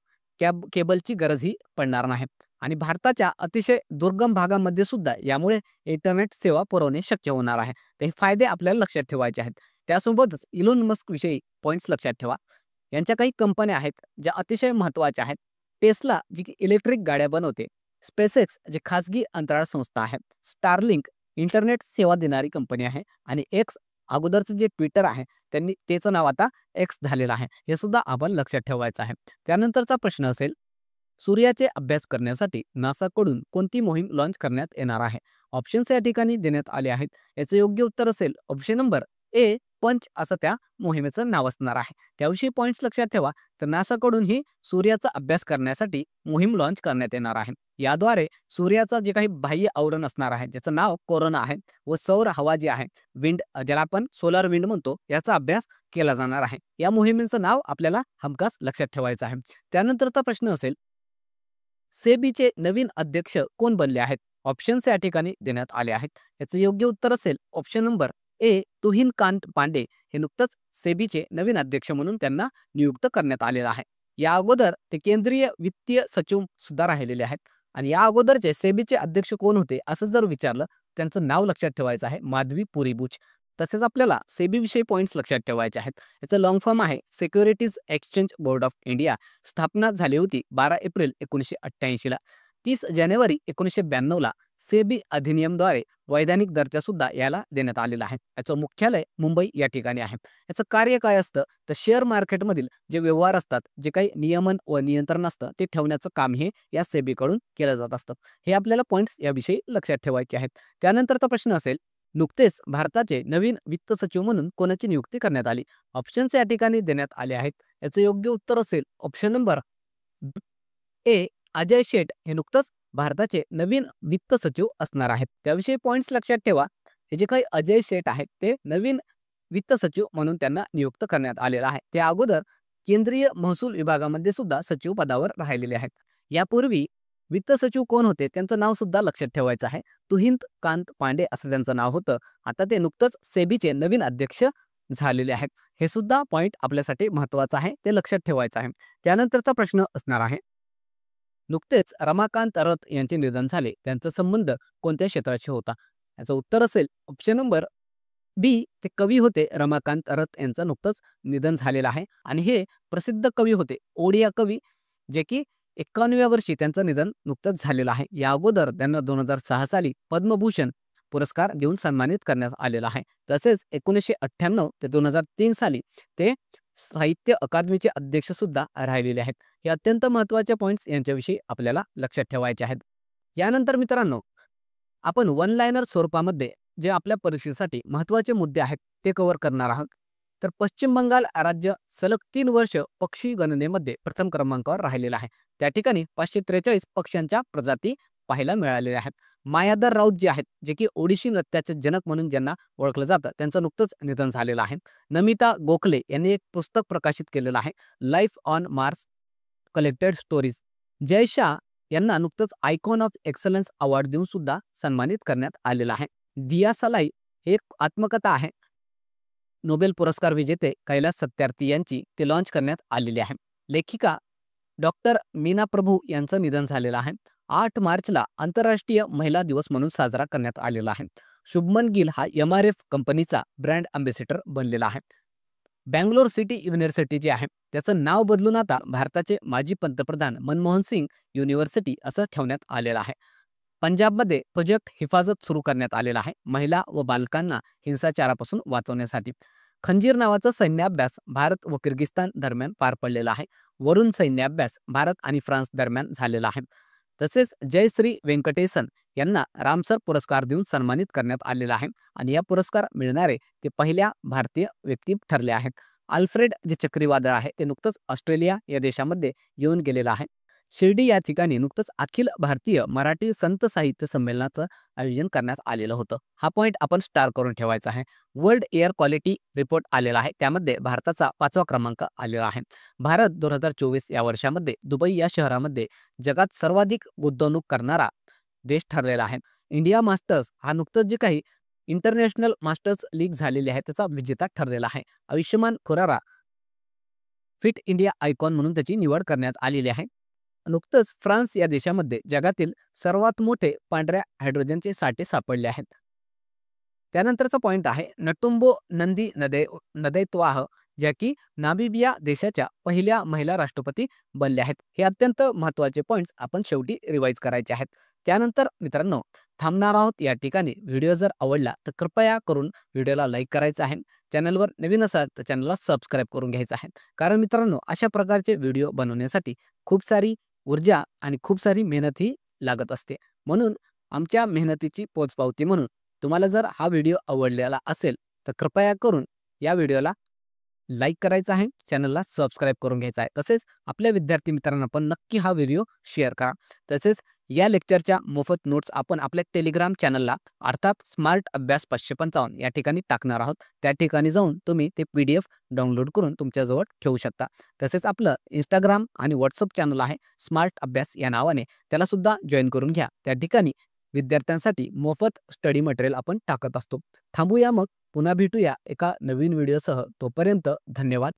केबलची गरजही पडणार नाही आणि भारताच्या अतिशय दुर्गम भागामध्ये सुद्धा यामुळे इंटरनेट सेवा पुरवणे शक्य होणार आहे. ते फायदे आपल्याला लक्षात ठेवायचे आहेत. त्यासोबतच इलॉन मस्क विषयी पॉइंट्स लक्षात ठेवा. यांच्या काही कंपन्या आहेत ज्या अतिशय महत्त्वाच्या आहेत. टेस्ला जी की इलेक्ट्रिक गाड्या बनवते, स्पेसएक्स जे खाजगी अंतराळ संस्था आहे, स्टारलिंक इंटरनेट सेवा देणारी कंपनी आहे आणि एक्स अगोदरचं जे ट्विटर आहे त्यांनी त्याचं नाव आता एक्स झालेलं आहे. हे सुद्धा आपण लक्षात ठेवायचं आहे. त्यानंतरचा प्रश्न असेल, सूर्याचे अभ्यास करण्यासाठी नासाकडून कोणती मोहीम लॉन्च करण्यात येणार आहे? ऑप्शन्स या ठिकाणी देण्यात आले आहेत. याचे योग्य उत्तर असेल ऑप्शन नंबर ए पंच असं त्या मोहिमेचं नाव असणार आहे. त्याविषयी पॉइंट्स लक्षात ठेवा. तर नासाकडून ही सूर्याचा अभ्यास करण्यासाठी मोहीम लॉन्च करण्यात येणार आहे. याद्वारे सूर्याचा जे काही बाह्य आवरण असणार आहे ज्याचं नाव कोरोना आहे व सौर हवा जी आहे विंड ज्याला आपण सोलर विंड म्हणतो याचा अभ्यास केला जाणार आहे. या मोहिमेचं नाव आपल्याला हमखास लक्षात ठेवायचं आहे. त्यानंतरचा प्रश्न असेल, सेबीचे नवीन अध्यक्ष कोण बनले आहेत? ऑप्शन्स या ठिकाणी देण्यात आले आहेत. याचं योग्य उत्तर असेल ऑप्शन नंबर ए तुहिनकांत पांडे. हे नुकतंच सेबीचे नवीन अध्यक्ष म्हणून त्यांना नियुक्त करण्यात आलेलं आहे. या अगोदर ते केंद्रीय वित्तीय सचिव सुद्धा राहिलेले आहेत आणि या अगोदरचे सेबीचे अध्यक्ष कोण होते असं जर विचारलं त्यांचं नाव लक्षात ठेवायचं आहे माधवी पुरीबुच. तसेच आपल्याला सेबी विषयी पॉइंट्स लक्षात ठेवायचे आहेत. याचं लॉंग फॉर्म आहे securities exchange board of India. स्थापना झाली होती 12 एप्रिल 1988 ला. 30 जानेवारी 1992ला सेबी अधिनियमद्वारे वैधानिक दर्जा सुद्धा याला देण्यात आलेला आहे. याचं मुख्यालय मुंबई या ठिकाणी आहे. याचं कार्य काय असतं तर शेअर मार्केटमधील जे व्यवहार असतात, जे काही नियमन व नियंत्रण असतं ते ठेवण्याचं काम हे या सेबीकडून केलं जात असतं. हे आपल्याला पॉईंट्स याविषयी लक्षात ठेवायचे आहेत. त्यानंतरचा प्रश्न असेल, नुकतेच भारताचे नवीन वित्त सचिव म्हणून कोणाची नियुक्ती करण्यात आली? ऑप्शन्स या ठिकाणी देण्यात आले आहेत. याचं योग्य उत्तर असेल ऑप्शन नंबर ए, अजय शेठ हे नुकतंच भारताचे नवीन वित्त सचिव असणार आहेत. त्याविषयी पॉईंट्स लक्षात ठेवा. हे जे काही अजय शेठ आहेत ते नवीन वित्त सचिव म्हणून त्यांना नियुक्त करण्यात आलेलं आहे. त्या अगोदर केंद्रीय महसूल विभागामध्ये सुद्धा सचिव पदावर राहिलेले आहेत. यापूर्वी वित्त सचिव कोण होते त्यांचं नाव सुद्धा लक्षात ठेवायचं आहे. तुहिंत कांत पांडे असं त्यांचं नाव होतं. आता ते नुकतंच सेबीचे नवीन अध्यक्ष झालेले आहेत. हे सुद्धा पॉईंट आपल्यासाठी महत्वाचं आहे, ते लक्षात ठेवायचं आहे. त्यानंतरचा प्रश्न असणार आहे, नुकतेच रमाकांत रथ यांचे निधन झाले, त्यांचा संबंध कोणत्या क्षेत्राशी होता? याचं उत्तर असेल ऑप्शन नंबर बी, ते कवी होते. रमाकांत रथ यांचं नुकतंच निधन झालेलं आहे आणि हे प्रसिद्ध कवी होते, ओडिया कवी, जे की 51व्या वर्षी त्यांचं निधन नुकतंच झालेलं आहे. या अगोदर त्यांना 2006 साली पद्मभूषण पुरस्कार देऊन सन्मानित करण्यात आलेला आहे. तसेच 1998 ते 2003 साली ते साहित्य अकादमीचे अध्यक्ष सुद्धा राहिलेले आहेत. हे अत्यंत महत्त्वाचे पॉईंट्स यांच्याविषयी आपल्याला लक्षात ठेवायचे आहेत. यानंतर मित्रांनो, आपण वन लायनर स्वरूपामध्ये जे आपल्या परीक्षेसाठी महत्त्वाचे मुद्दे आहेत ते कव्हर करणार आहोत. तर पश्चिम बंगाल राज्य सलग 3 वर्ष पक्षी गणनेमध्ये प्रथम क्रमांकावर राहिलेला आहे. त्या ठिकाणी 543 पक्ष्यांच्या प्रजाती पाहायला मिळालेल्या आहेत. मायाधर राऊत जे आहेत, जे की ओडिशी नृत्याचे जनक म्हणून ज्यांना ओळखलं जातं, त्यांचं नुकतंच निधन झालेलं आहे. नमिता गोखले यांनी एक पुस्तक प्रकाशित केलेलं आहे, Life on Mars collected stories. Jay Shah यांना नुकतंच आयकॉन ऑफ एक्सलन्स अवॉर्ड देऊन सुद्धा सन्मानित करण्यात आलेलं आहे. दिया सलाई हे एक आत्मकथा आहे. नोबेल पुरस्कार विजेते कैलास सत्यार्थी यांची ते लॉन्च करण्यात आलेली आहे. लेखिका डॉक्टर मीना प्रभू यांचं निधन झालेलं आहे. 8 मार्चला आंतरराष्ट्रीय महिला दिवस म्हणून साजरा करण्यात आलेला आहे. शुभमन गिल हा MRF कंपनीचा ब्रँड अँबॅसेडर बनलेला आहे. बँगलोर सिटी युनिव्हर्सिटी जे आहे त्याचं नाव बदलून आता भारताचे माजी पंतप्रधान मनमोहन सिंग युनिव्हर्सिटी असं ठेवण्यात आलेलं आहे. पंजाबमध्ये प्रोजेक्ट हिफाजत सुरू करण्यात आलेला आहे, महिला व बालकांना हिंसाचारापासून वाचवण्यासाठी. खंजीर नावाचा सैन्याभ्यास भारत व किर्गिस्तान दरम्यान पार पडलेला आहे. वरुण सैन्याभ्यास भारत आणि फ्रान्स दरम्यान झालेला आहे. तसेच जयश्री व्यंकटेसन यांना रामसर पुरस्कार देऊन सन्मानित करण्यात आलेला आहे आणि या पुरस्कार मिळणारे ते पहिल्या भारतीय व्यक्ती ठरले आहेत. अल्फ्रेड जे चक्रीवादळ आहे ते नुकतंच ऑस्ट्रेलिया या देशामध्ये येऊन गेलेलं आहे. शिर्डी या ठिकाणी नुकतंच अखिल भारतीय मराठी संत साहित्य संमेलनाचं आयोजन करण्यात आलेलं होतं. हा पॉईंट आपण स्टार करून ठेवायचा आहे. वर्ल्ड एअर क्वालिटी रिपोर्ट आलेला आहे, त्यामध्ये भारताचा 5वा क्रमांक आलेला आहे. भारत 2024 या वर्षामध्ये दुबई या शहरामध्ये जगात सर्वाधिक गुंतवणूक करणारा देश ठरलेला आहे. इंडिया मास्टर्स हा नुकतंच जे काही इंटरनॅशनल मास्टर्स लीग झालेली आहे त्याचा विजेता ठरलेला आहे. आयुष्यमान खुरारा फिट इंडिया आयकॉन म्हणून त्याची निवड करण्यात आलेली आहे. नुकतंच फ्रान्स या देशामध्ये जगातील सर्वात मोठे पांढऱ्या हायड्रोजनचे साठे सापडले आहेत. त्यानंतरचा पॉईंट आहे, नटुंबो नंदी नदैत्वाह ज्या की नामिबिया देशाच्या पहिल्या महिला राष्ट्रपती बनल्या आहेत. हे अत्यंत महत्त्वाचे पॉईंट्स आपण शेवटी रिवाईज करायचे आहेत. त्यानंतर मित्रांनो, थांबणार आहोत या ठिकाणी. व्हिडिओ जर आवडला तर कृपया करून व्हिडिओला लाईक करायचं आहे. चॅनलवर नवीन असाल तर चॅनलला सबस्क्राईब करून घ्यायचं आहे. कारण मित्रांनो, अशा प्रकारचे व्हिडिओ बनवण्यासाठी खूप सारी ऊर्जा आणि खूप सारी मेहनतही लागत असते. म्हणून आमच्या मेहनतीची पोचपावती म्हणून तुम्हाला जर हा व्हिडिओ आवडलेला असेल तर कृपया करून या व्हिडिओला लाईक करायचं आहे, चॅनलला सबस्क्राईब करून घ्यायचं आहे. तसेच आपल्या विद्यार्थी मित्रांना पण नक्की हा व्हिडिओ शेअर करा. तसेच या लेक्चरच्या मोफत नोट्स आपण आपल्या टेलिग्राम चॅनलला अर्थात स्मार्ट अभ्यास 555 या ठिकाणी टाकणार आहोत. त्या ठिकाणी जाऊन तुम्ही ते PDF डाउनलोड करून तुमच्याजवळ ठेवू शकता. तसेच आपलं इंस्टाग्राम आणि व्हॉट्सअप चॅनल आहे स्मार्ट अभ्यास या नावाने, त्याला सुद्धा जॉईन करून घ्या. त्या ठिकाणी विद्यार्थ्यांसाठी मोफत स्टडी मटेरियल आपण टाकत असतो. थांबूया मग, पुन्हा भेटूया एका नवीन व्हिडिओसह. तोपर्यंत धन्यवाद.